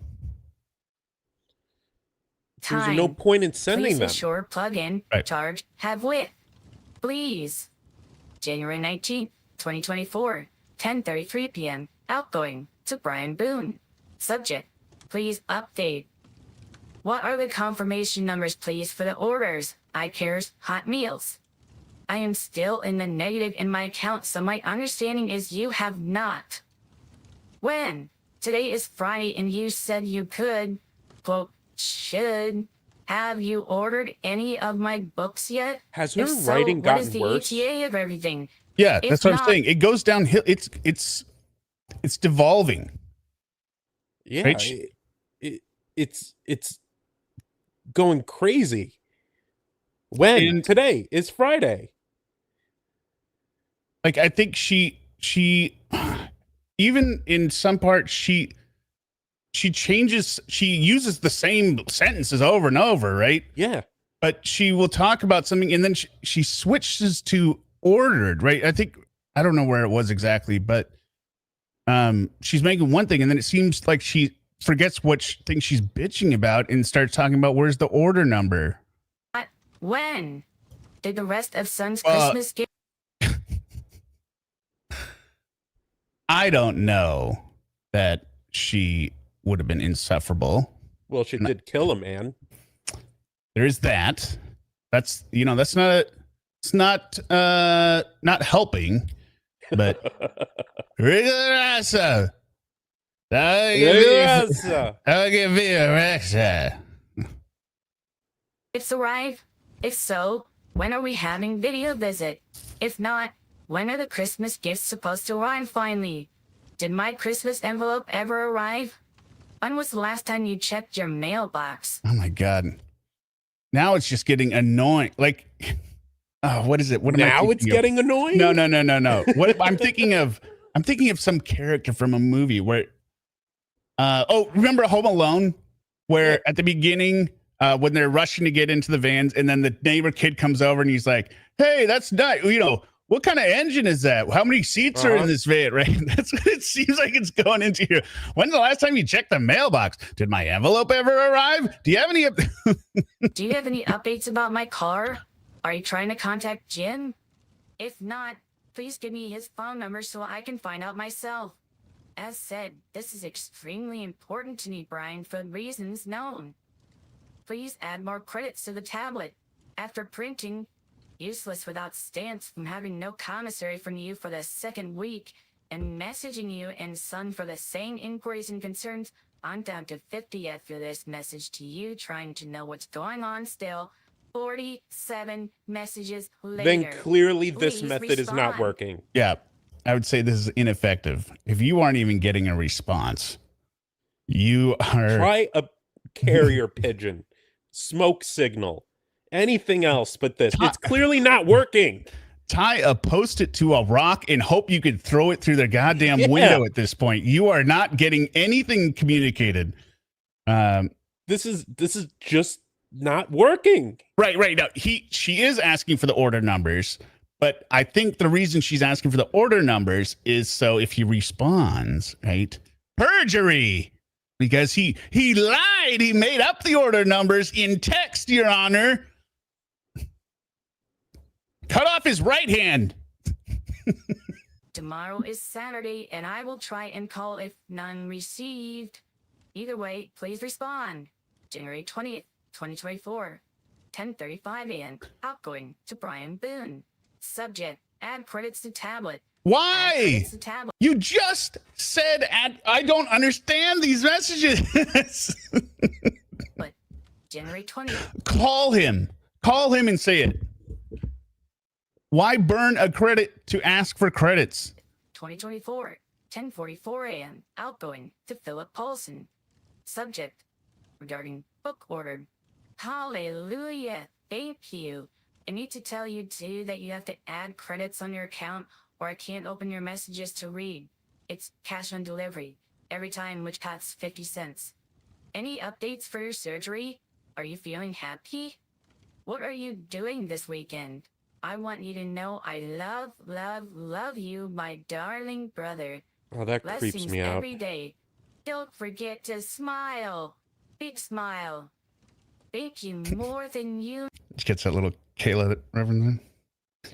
Time. There's no point in sending Please them. assure, plug in, Right. charge, have wit. Please. January 19th, 2024, 10:33 p.m. Outgoing to Brian Boone. Subject: please update. What are the confirmation numbers, please, for the orders? I cares hot meals. I am still in the negative in my account, so my understanding is you have not. When? Today is Friday and you said you could, quote, should. Have you ordered any of my books yet? Has her If so, writing what gotten is the worse? ETA of everything? Yeah, If that's what I'm not- saying. It goes downhill. It's devolving. Yeah, Right? it's going crazy. When? And- Today is Friday. Like I think she even in some parts she uses the same sentences over and over, right? Yeah. But she will talk about something and then she switches to ordered, right? I don't know where it was exactly, but she's making one thing and then it seems like she forgets what thing she's bitching about and starts talking about where's the order number. When? Did the rest of Son's Christmas gift? I don't know that she would have been insufferable. Well, she did kill a man. There is that. That's it's not helping, but Rigorosa. I'll give you a rexer. It's arrived? If so, when are we having video visit? If not, when are the Christmas gifts supposed to arrive finally? Did my Christmas envelope ever arrive? When was the last time you checked your mailbox? Oh my God. Now it's just getting annoying. Like, oh, what is it? What am I Now it's getting annoying? No. What I'm thinking of some character from a movie where remember Home Alone? Where at the beginning, when they're rushing to get into the vans, and then the neighbor kid comes over and he's like, "Hey, that's not, what kind of engine is that? How many seats are in this van?" Right? That's what it seems like it's going into here. When's the last time you checked the mailbox? Did my envelope ever arrive? Do you have any updates about my car? Are you trying to contact Jim? If not, please give me his phone number so I can find out myself. As said, this is extremely important to me, Brian, for reasons known. Please add more credits to the tablet. After printing, useless without stamps from having no commissary from you for the second week, and messaging you and Son for the same inquiries and concerns, I'm down to 50 after this message to you trying to know what's going on still. 47 messages later. Then clearly this Please method is not respond. working. Yeah, I would say this is ineffective. If you aren't even getting a response, you are... Try a carrier pigeon, smoke signal, anything else but this. It's clearly not working. Tie a Post-it to a rock and hope you could throw it through the goddamn window at this point. You are not getting anything communicated. This is just not working. Right. Now, she is asking for the order numbers, but I think the reason she's asking for the order numbers is so if he responds, right? Perjury. Because he lied. He made up the order numbers in text, Your Honor. Cut off his right hand. Tomorrow is Saturday, and I will try and call if none received. Either way, please respond. January 20th, 2024, 10:35 a.m. Outgoing to Brian Boone. Subject, add credits to tablet. Why? Add credits to tablet. You just said I don't understand these messages. But January 20th. Call him and say it. Why burn a credit to ask for credits? 2024, 10:44 a.m. Outgoing to Philip Paulson. Subject, regarding book ordered. Hallelujah. Thank you. I need to tell you too that you have to add credits on your account or I can't open your messages to read. It's cash on delivery every time, which costs 50 cents. Any updates for your surgery? Are you feeling happy? What are you doing this weekend? I want you to know I love you, my darling brother. Oh, that creeps Blessings me out. every day. Don't forget to smile. Big smile. Thank you more than you. Gets that little Kayla reference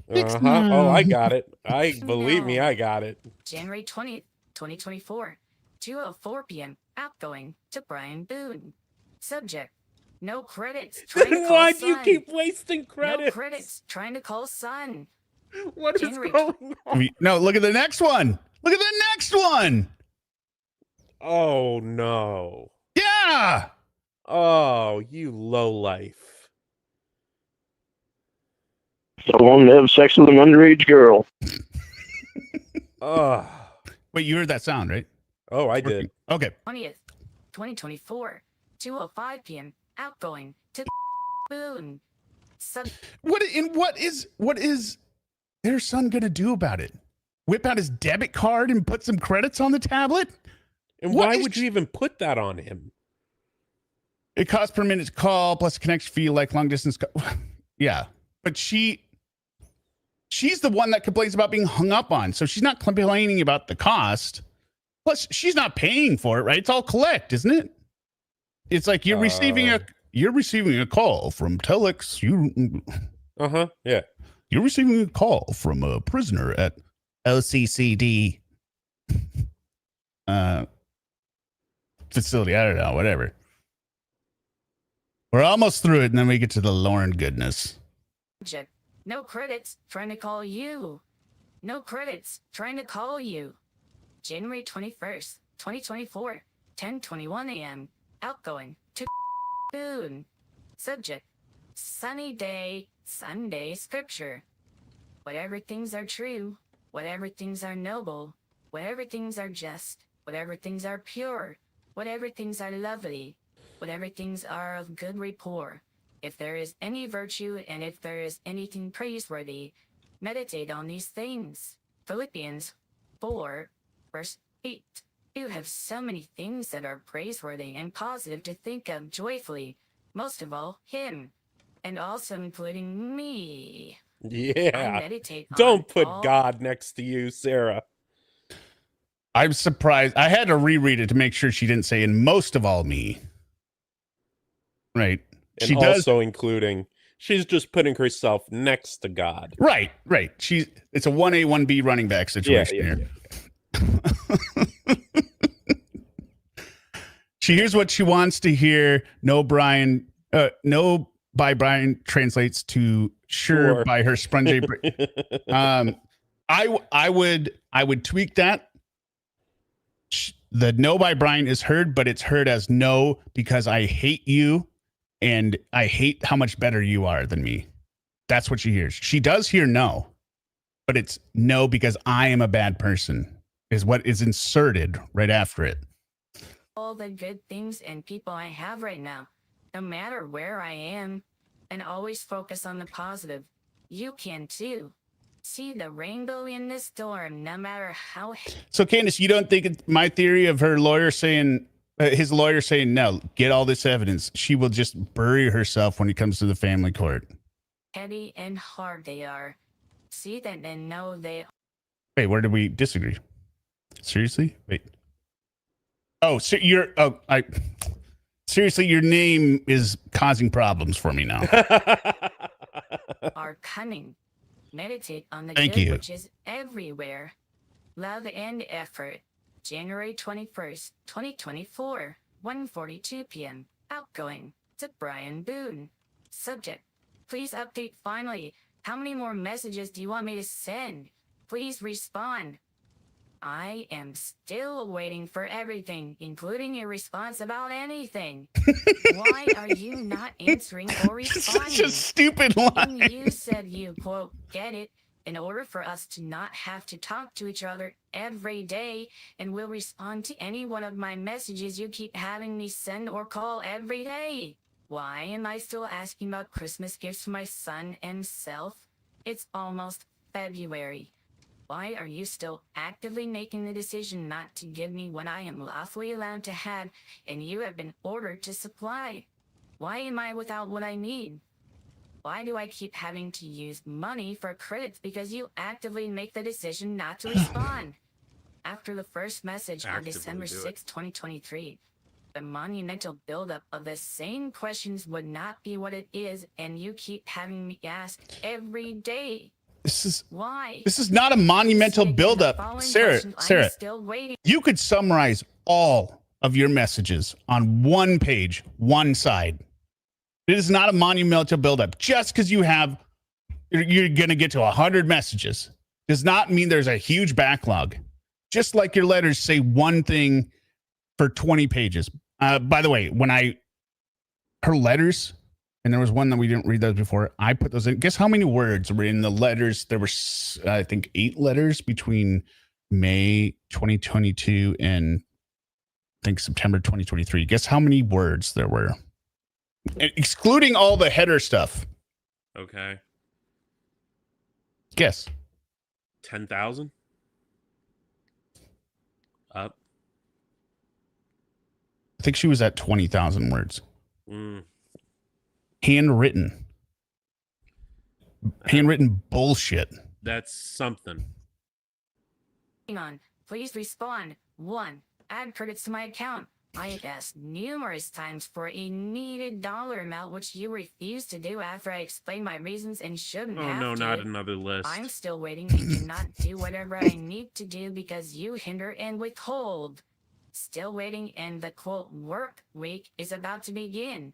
in. Oh, I got it. Believe me, I got it. January 20th, 2024, 2:04 p.m. Outgoing to Brian Boone. Subject, no credits. Trying to call Why do you Son. keep wasting credits? No credits. Trying to call Son. What is January going on? No, look at the next one. Look at the next one. Oh, no. Yeah. Oh, you lowlife. So I wanted to have sex with an underage girl. Wait, you heard that sound, right? Oh, I did. Okay. 20th, 2024, 2:05 p.m. Outgoing to Boone. What is their son gonna do about it? Whip out his debit card and put some credits on the tablet? And why would you even put that on him? It costs per minute to call plus a connection fee like long distance. Yeah, but she's the one that complains about being hung up on. So she's not complaining about the cost. Plus, she's not paying for it, right? It's all collect, isn't it? It's like you're receiving a call from Telex. Yeah. You're receiving a call from a prisoner at OCCD facility. I don't know, whatever. We're almost through it, and then we get to the Lorne goodness. No credits. Trying to call you. No credits. Trying to call you. January 21st, 2024, 10:21 a.m. Outgoing to Boone. Subject, sunny day, Sunday scripture. Whatever things are true, whatever things are noble, whatever things are just, whatever things are pure, whatever things are lovely, whatever things are of good rapport, if there is any virtue and if there is anything praiseworthy, meditate on these things. Philippians 4, verse 8. You have so many things that are praiseworthy and positive to think of joyfully, most of all, him, and also including me. I Yeah. meditate Don't on put all God next to you, Sarah. I'm surprised. I had to reread it to make sure she didn't say, and most of all, me. Right. And She does. also including, she's just putting herself next to God. Right. It's a 1A, 1B running back situation here. She hears what she wants to hear. No by Brian translates to sure by her sponge. I would tweak that. The no by Brian is heard, but it's heard as no because I hate you and I hate how much better you are than me. That's what she hears. She does hear no, but it's no because I am a bad person is what is inserted right after it. all the good things and people I have right now, no matter where I am, and always focus on the positive. You can too. See the rainbow in this storm, no matter how. So, Candace, you don't think it's my theory of her lawyer saying, his lawyer saying, no, get all this evidence. She will just bury herself when it comes to the family court. Heady and hard they are. See that and know they. Wait, where did we disagree? Seriously? Wait. Oh, so seriously, your name is causing problems for me now. Are cunning. Meditate on the Thank good you. which is everywhere. Love and effort. January 21st, 2024, 1:42 p.m. Outgoing to Brian Boone. Subject. Please update finally. How many more messages do you want me to send? Please respond. I am still waiting for everything, including your response about anything. Why are you not answering or responding? Such a stupid line. When you said you, quote, get it, in order for us to not have to talk to each other every day, and will respond to any one of my messages you keep having me send or call every day. Why am I still asking about Christmas gifts for my son and self? It's almost February. Why are you still actively making the decision not to give me what I am lawfully allowed to have and you have been ordered to supply? Why am I without what I need? Why do I keep having to use money for credits because you actively make the decision not to respond? After the first message on December 6, 2023, the monumental buildup of the same questions would not be what it is, and you keep having me ask every day. Why? This is not a monumental buildup. Sarah, Still waiting. you could summarize all of your messages on one page, one side. It is not a monumental buildup. Just because you're going to get to 100 messages does not mean there's a huge backlog. Just like your letters say one thing for 20 pages. By the way, her letters, and there was one that we didn't read those before. I put those in. Guess how many words were in the letters? There were, I think, 8 letters between May 2022 and I think September 2023. Guess how many words there were? Excluding all the header stuff. Okay. Guess. 10,000? Up. I think she was at 20,000 words. Mm. Handwritten bullshit. That's something. Hang on. Please respond. 1. Add credits to my account. I have asked numerous times for a needed dollar amount, which you refused to do after I explained my reasons and shouldn't have Oh, no, to. not another list. I'm still waiting and cannot do whatever I need to do because you hinder and withhold. Still waiting, and the, quote, work week is about to begin.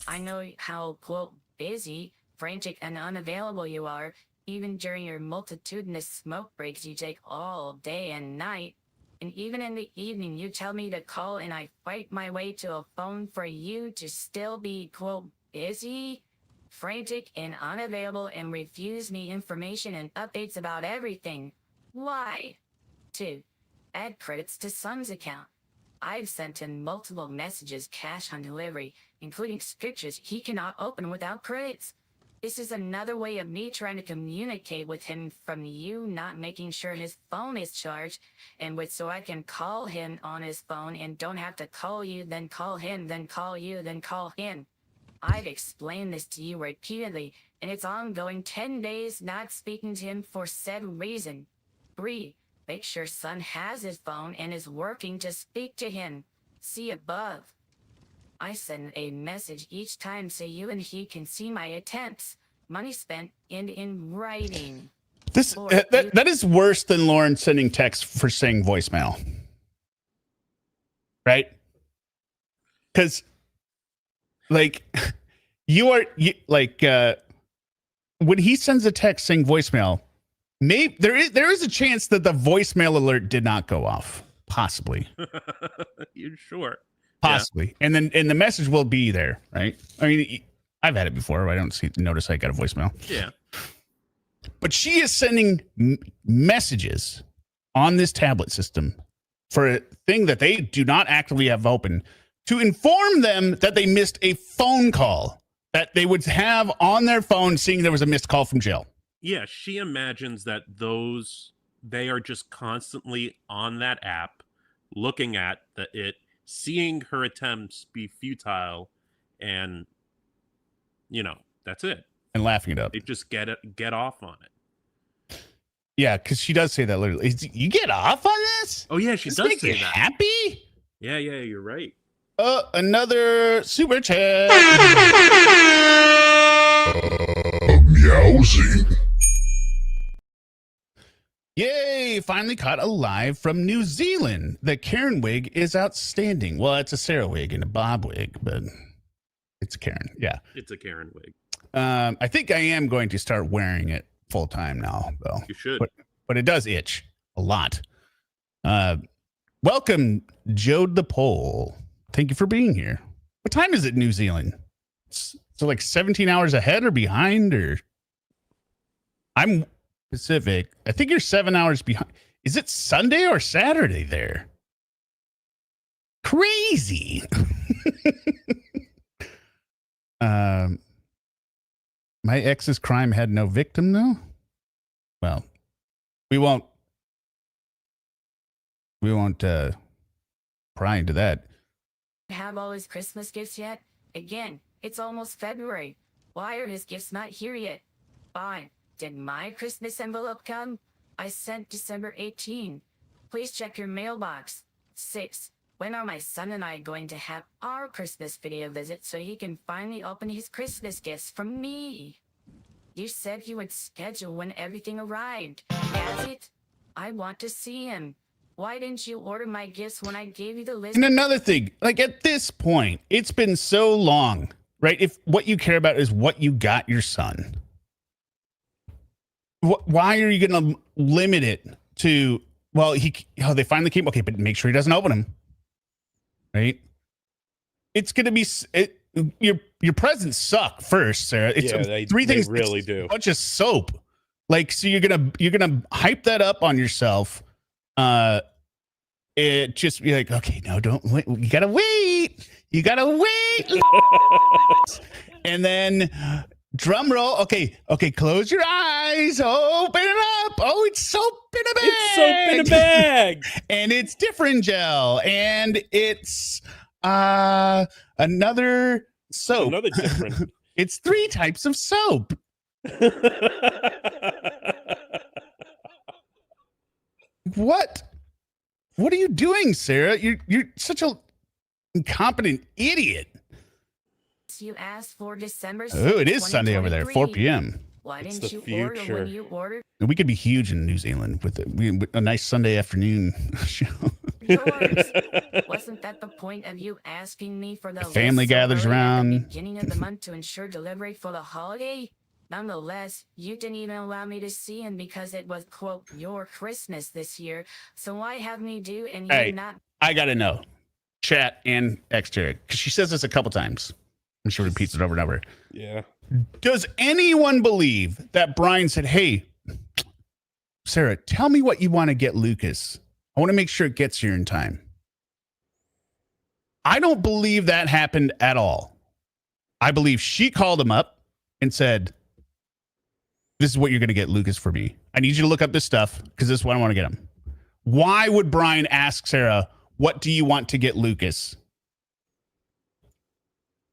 I know how, quote, busy, frantic, and unavailable you are, even during your multitudinous smoke breaks you take all day and night. And even in the evening, you tell me to call and I fight my way to a phone for you to still be, quote, busy? frantic and unavailable and refuse me information and updates about everything. Why? 2. Add credits to son's account. I've sent him multiple messages cash on delivery, including pictures he cannot open without credits. This is another way of me trying to communicate with him from you not making sure his phone is charged, and with so I can call him on his phone and don't have to call you, then call him, then call you, then call him. I've explained this to you repeatedly, and it's ongoing 10 days not speaking to him for said reason. 3. Make sure son has his phone and is working to speak to him. See above. I send a message each time so you and he can see my attempts, money spent, and in writing. This that is worse than Lorne sending text for saying voicemail. Right? Because like when he sends a text saying voicemail, maybe there is a chance that the voicemail alert did not go off. Possibly. You're sure? Possibly. Yeah. And the message will be there, right? I mean, I've had it before. I don't notice I got a voicemail. Yeah. But she is sending messages on this tablet system for a thing that they do not actively have open to inform them that they missed a phone call that they would have on their phone, seeing there was a missed call from jail. Yeah, she imagines that they are just constantly on that app, looking at it, seeing her attempts be futile, and that's it. And laughing it up. They just get off on it. Yeah, because she does say that literally. You get off on this? Oh yeah, she does say that. Happy? Yeah, you're right. Another super chat. Meowsing. Yay! Finally caught a live from New Zealand. The Karen wig is outstanding. Well, it's a Sarah wig and a Bob wig, but it's a Karen. Yeah, it's a Karen wig. I think I am going to start wearing it full time now, though. You should. But it does itch a lot. Welcome, Jode the Pole. Thank you for being here. What time is it in New Zealand? So like 17 hours ahead or behind, or I'm Pacific. I think you're 7 hours behind. Is it Sunday or Saturday there? Crazy. My ex's crime had no victim, though. Well, we won't pry into that. Have all his Christmas gifts yet? Again, it's almost February. Why are his gifts not here yet? 5. Did my Christmas envelope come? I sent December 18. Please check your mailbox. 6. When are my son and I going to have our Christmas video visit so he can finally open his Christmas gifts from me? You said you would schedule when everything arrived. That's it. I want to see him. Why didn't you order my gifts when I gave you the list? And another thing, like at this point, it's been so long, right? If what you care about is what you got your son, why are you going to limit it to, well, they finally came, okay, but make sure he doesn't open them, right? It's going to be, your presents suck first, Sarah. It's three things. They really do. A bunch of soap. Like, so you're going to hype that up on yourself. It just be like, okay, no, don't wait. You gotta wait. And then drum roll. Okay. Close your eyes. Open it up. Oh, it's soap in a bag. And it's different gel. And it's another soap. Another different. It's 3 types of soap. What are you doing, Sarah? You're such a incompetent idiot. You asked for December 6th, Oh, it is Sunday over there, 4 p.m. Why It's didn't the you order future. when you ordered We could be huge in New Zealand with a nice Sunday afternoon show. yours? Wasn't that the point of you asking me for the family list so gathers early at around. the beginning of the month to ensure delivery for the holiday? Nonetheless, you didn't even allow me to see him because it was, quote, your Christmas this year. So why have me do and you Hey. not? I gotta know, chat and exterior, because she says this a couple times, and she repeats it over and over. Yeah. Does anyone believe that Brian said, hey, Sarah, tell me what you want to get Lucas. I want to make sure it gets here in time. I don't believe that happened at all. I believe she called him up and said, this is what you're going to get Lucas for me. I need you to look up this stuff because this is what I want to get him. Why would Brian ask Sarah, what do you want to get Lucas?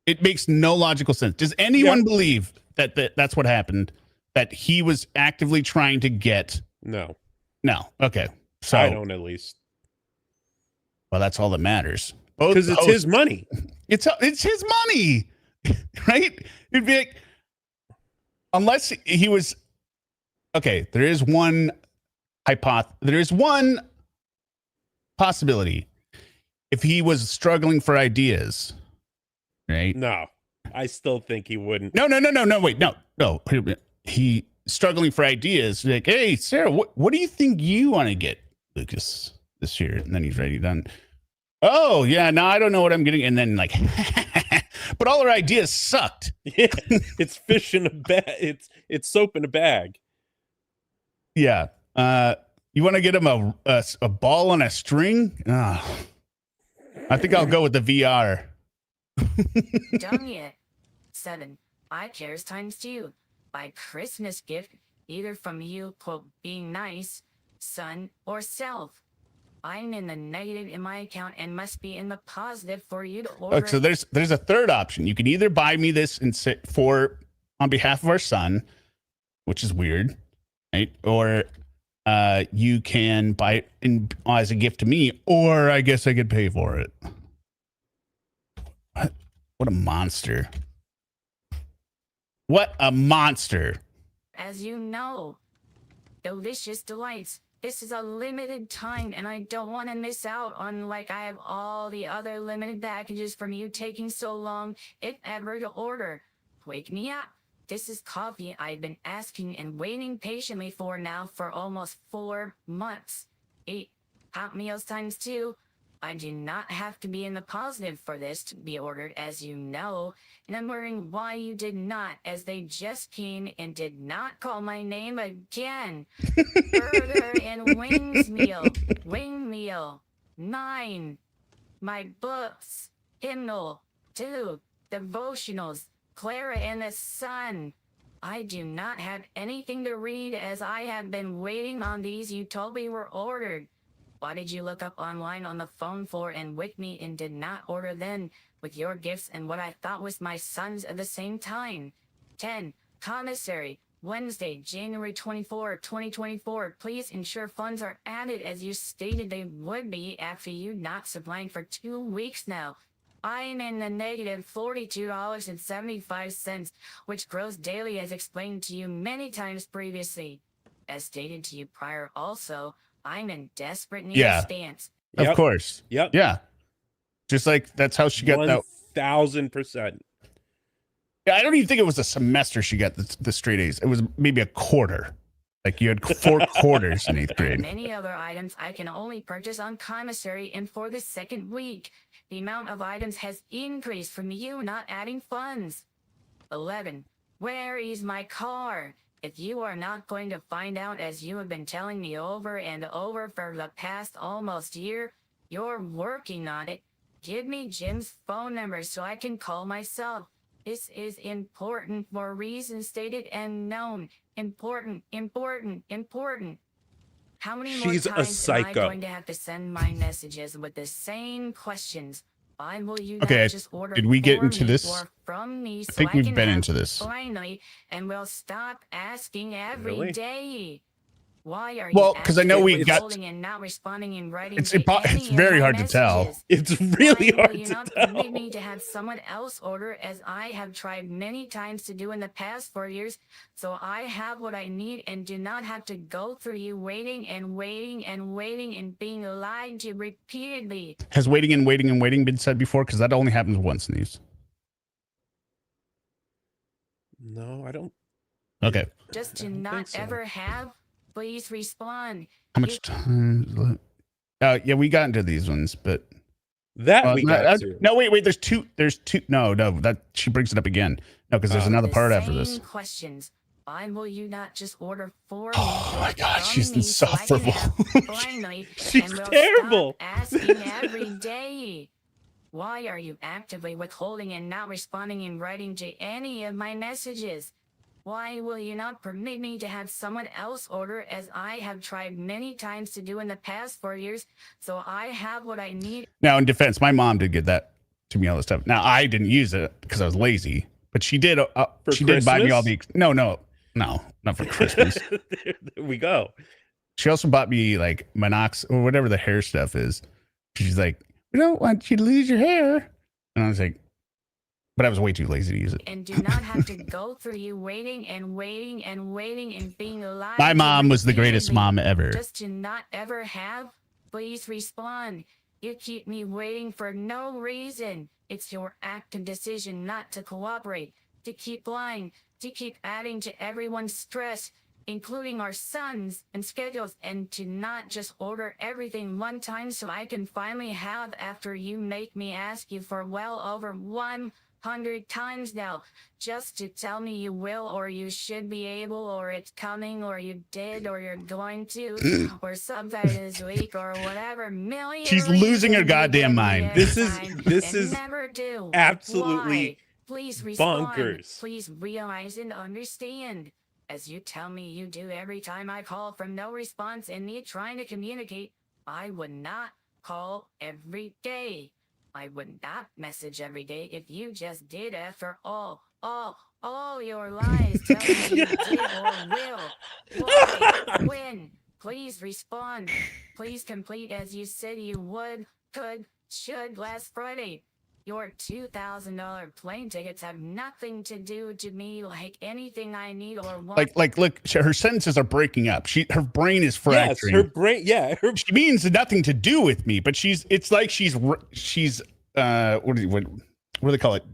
It makes no logical sense. Does anyone believe that that's what happened? That he was actively trying to get? No. Okay. So I don't, at least. Well, that's all that matters. Because it's his money. It's his money, right? It'd be like, unless he was okay. There is one possibility. If he was struggling for ideas, right? No, I still think he wouldn't. No. Wait, no. He struggling for ideas. Like, hey, Sarah, what do you think you want to get Lucas this year? And then he's ready done. Oh yeah, no, I don't know what I'm getting. And then like, but all her ideas sucked. Yeah, it's fish in a bag. It's soap in a bag. Yeah. You want to get him a ball on a string? Oh, I think I'll go with the VR. Done yet. 7. I cares ×2. By Christmas gift, either from you, quote, being nice, son, or self. I'm in the negative in my account and must be in the positive for you to order. Okay, so there's a third option. You can either buy me this and sit for on behalf of our son, which is weird, right? Or you can buy it as a gift to me, or I guess I could pay for it. What a monster. What a monster. As you know, delicious delights. This is a limited time and I don't want to miss out on like I have all the other limited packages from you taking so long if ever to order. Wake me up. This is coffee I've been asking and waiting patiently for now for almost 4 months. 8. Hot meals ×2. I do not have to be in the positive for this to be ordered, as you know, and I'm wondering why you did not, as they just came and did not call my name again. Burger and wings meal. Wing meal. 9. My books. Hymnal. 2. Devotionals. Clara and the Sun. I do not have anything to read as I have been waiting on these you told me were ordered. Why did you look up online on the phone for and with me and did not order then with your gifts and what I thought was my son's at the same time? 10. Commissary. Wednesday, January 24, 2024. Please ensure funds are added as you stated they would be after you not supplying for 2 weeks now. I'm in the negative $42.75, which grows daily as explained to you many times previously. As stated to you prior also, I'm in desperate need of stance. Of course. Yep. Yeah. Just like that's how she got that. 1,000%. Yeah, I don't even think it was a semester she got the straight A's. It was maybe a quarter. Like you had 4 quarters in 8th grade. Many other items I can only purchase on Commissary and for the 2nd week. The amount of items has increased from you not adding funds. 11. Where is my car? If you are not going to find out as you have been telling me over and over for the past almost year, you're working on it. Give me Jim's phone number so I can call myself. This is important for reasons stated and known. Important. How many more She's a times am I psycho. going to have to send my messages with the same questions? Why will you Okay, not just order did we get for into me this? or from me so I think I we've can been have into this. finally, and we'll stop asking every Really? day. Why are Well, you 'cause I know we got- withholding and not responding in writing It's to impo- any it's of very my hard to tell. messages? It's really Why hard will you to not tell. permit me to have someone else order as I have tried many times to do in the past 4 years, so I have what I need and do not have to go through you waiting and being lied to repeatedly. Has waiting been said before? Because that only happens once in these. No, I don't. Okay. Just to I don't not think so. ever have, please respond. How much time is left? Yeah, we got into these ones, but That we got to. No, wait. There's two. No. That she brings it up again. No, because there's another part after this. Questions. Why will you not just order 4 Oh my God, she's me so I can insufferable. have blindly She's and will terrible. stop asking every day? Why are you actively withholding and not responding in writing to any of my messages? Why will you not permit me to have someone else order, as I have tried many times to do in the past 4 years, so I have what I need? Now, in defense, my mom did get that to me all the stuff. Now, I didn't use it because I was lazy, but she did. She did buy me all the. No, not for Christmas. There we go. She also bought me like Minox or whatever the hair stuff is. She's like, we don't want you to lose your hair, and I was like, but I was way too lazy to use it. And do not have to go through you waiting and being alive. My mom was the greatest mom ever. Just to not ever have. Please respond. You keep me waiting for no reason. It's your active decision not to cooperate, to keep lying, to keep adding to everyone's stress, including our sons and schedules, and to not just order everything one time so I can finally have after you make me ask you for well over 100 times now, just to tell me you will, or you should be able, or it's coming, or you did, or you're going to, or sometime this week, or whatever million. She's losing her reasons goddamn you mind. give me This every is time and never do. absolutely Why? Please respond. bonkers. Please realize and understand, as you tell me you do every time I call from no response and me trying to communicate. I would not call every day. I would not message every day if you just did, after all your lies telling me you did or will. Why? When? Please respond. Please complete as you said you would, could, should last Friday. Your $2,000 plane tickets have nothing to do to me like anything I need or want. Like, look, her sentences are breaking up. Her brain is fracturing. Yes, her brain. Yeah, She means nothing to do with me, but it's like she's what do they call it?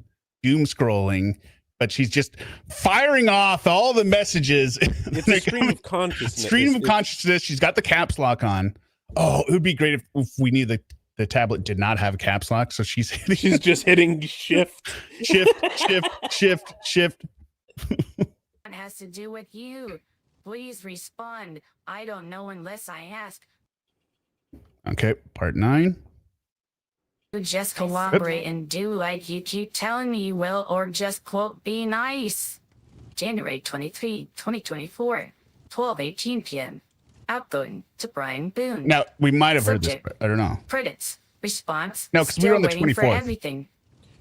Doom scrolling, but she's just firing off all the messages. It's a stream of consciousness. She's got the caps lock on. Oh, it would be great if we knew the tablet did not have a caps lock, so she's just hitting shift. It has to do with you. Please respond. I don't know unless I ask. Okay, part 9. You just cooperate and do like you keep telling me you will, or just quote be nice. January 23, 2024, 12:18 p.m. Outgoing to Brian Boone. Now, we might have Subject. heard this. I don't know. Credits. Response. No, because we were on the Still waiting for 24th. everything.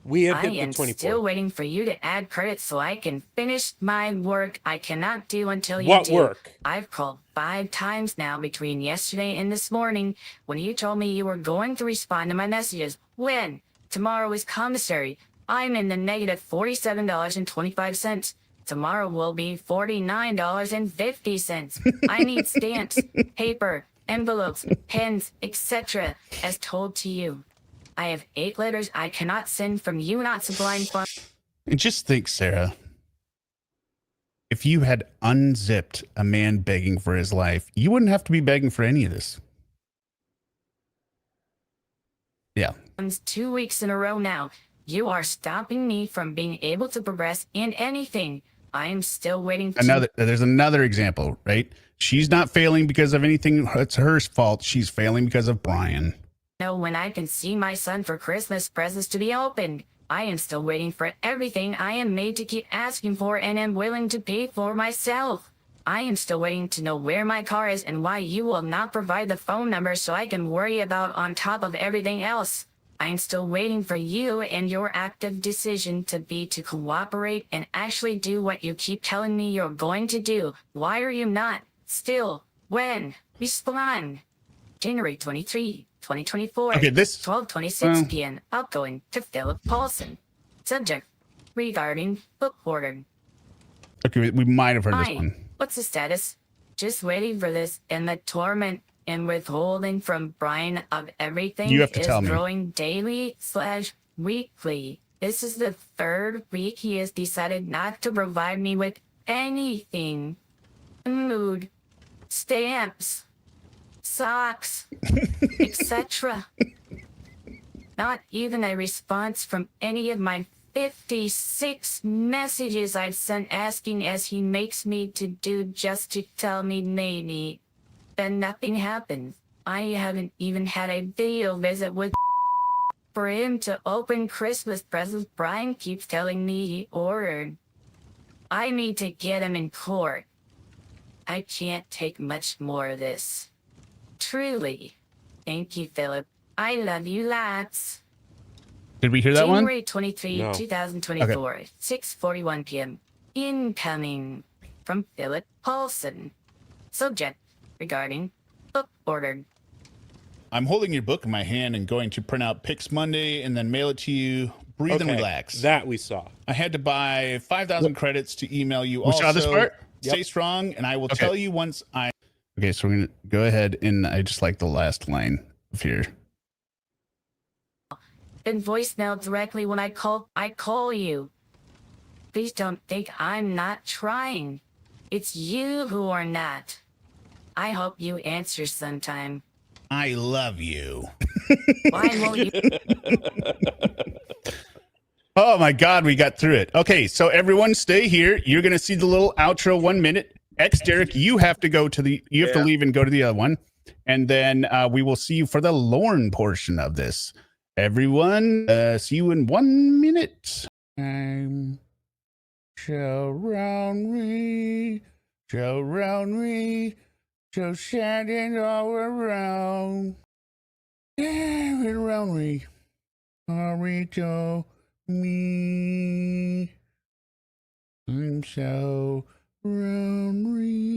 We have I hit am the 24th. still waiting for you to add credits so I can finish my work I cannot do until you What do. work? I've called 5 times now between yesterday and this morning when you told me you were going to respond to my messages. When? Tomorrow is Commissary. I'm in the negative $47.25. Tomorrow will be $49.50. I need stamps, paper, envelopes, pens, etc. as told to you. I have 8 letters I cannot send from you, not sublime fun. And just think, Sarah, if you had unzipped a man begging for his life, you wouldn't have to be begging for any of this. Yeah. 2 weeks in a row now. You are stopping me from being able to progress in anything. I am still waiting for There's another example, right? She's not failing because of anything. It's her fault. She's failing because of Brian. know when I can see my son for Christmas presents to be opened. I am still waiting for everything I am made to keep asking for and am willing to pay for myself. I am still waiting to know where my car is and why you will not provide the phone number so I can worry about on top of everything else. I am still waiting for you and your active decision to be to cooperate and actually do what you keep telling me you're going to do. Why are you not? Still. When? Respond. January 23, 2024. Okay, this 12:26 p.m. Outgoing to Philip Paulson. Subject: regarding book order. Okay, we might have heard this Hi. one. What's the status? Just waiting for this, and the torment and withholding from Brian of everything You have to is tell me. growing daily/weekly. This is the 3rd week he has decided not to provide me with anything. Food, stamps, socks, etc. Not even a response from any of my 56 messages I've sent asking as he makes me to do just to tell me maybe. Then nothing happens. I haven't even had a video visit with for him to open Christmas presents Brian keeps telling me he ordered. I need to get him in court. I can't take much more of this. Truly. Thank you, Philip. I love you lots. Did we hear that January one? 23, No. 2024, 6:41 p.m. Incoming from Philip Paulson. Subject regarding book ordered. I'm holding your book in my hand and going to print out Picks Monday and then mail it to you. Breathe and relax. That we saw. I had to buy 5,000 credits to email you. We saw this part? Yep. Stay strong, and I will tell you once I. Okay, so we're gonna go ahead, and I just like the last line of here. Then voicemail directly when I call you. Please don't think I'm not trying. It's you who are not. I hope you answer sometime. I love you. Why won't you? Oh my God, we got through it. Okay, so everyone stay here. You're gonna see the little outro 1 minute. Derek, you have to go to the. You have to leave and go to the other one, and then we will see you for the Lorne portion of this. Everyone, see you in 1 minute. I'm so round me, so sad and all around. Yeah, around me, to me. I'm so lonely.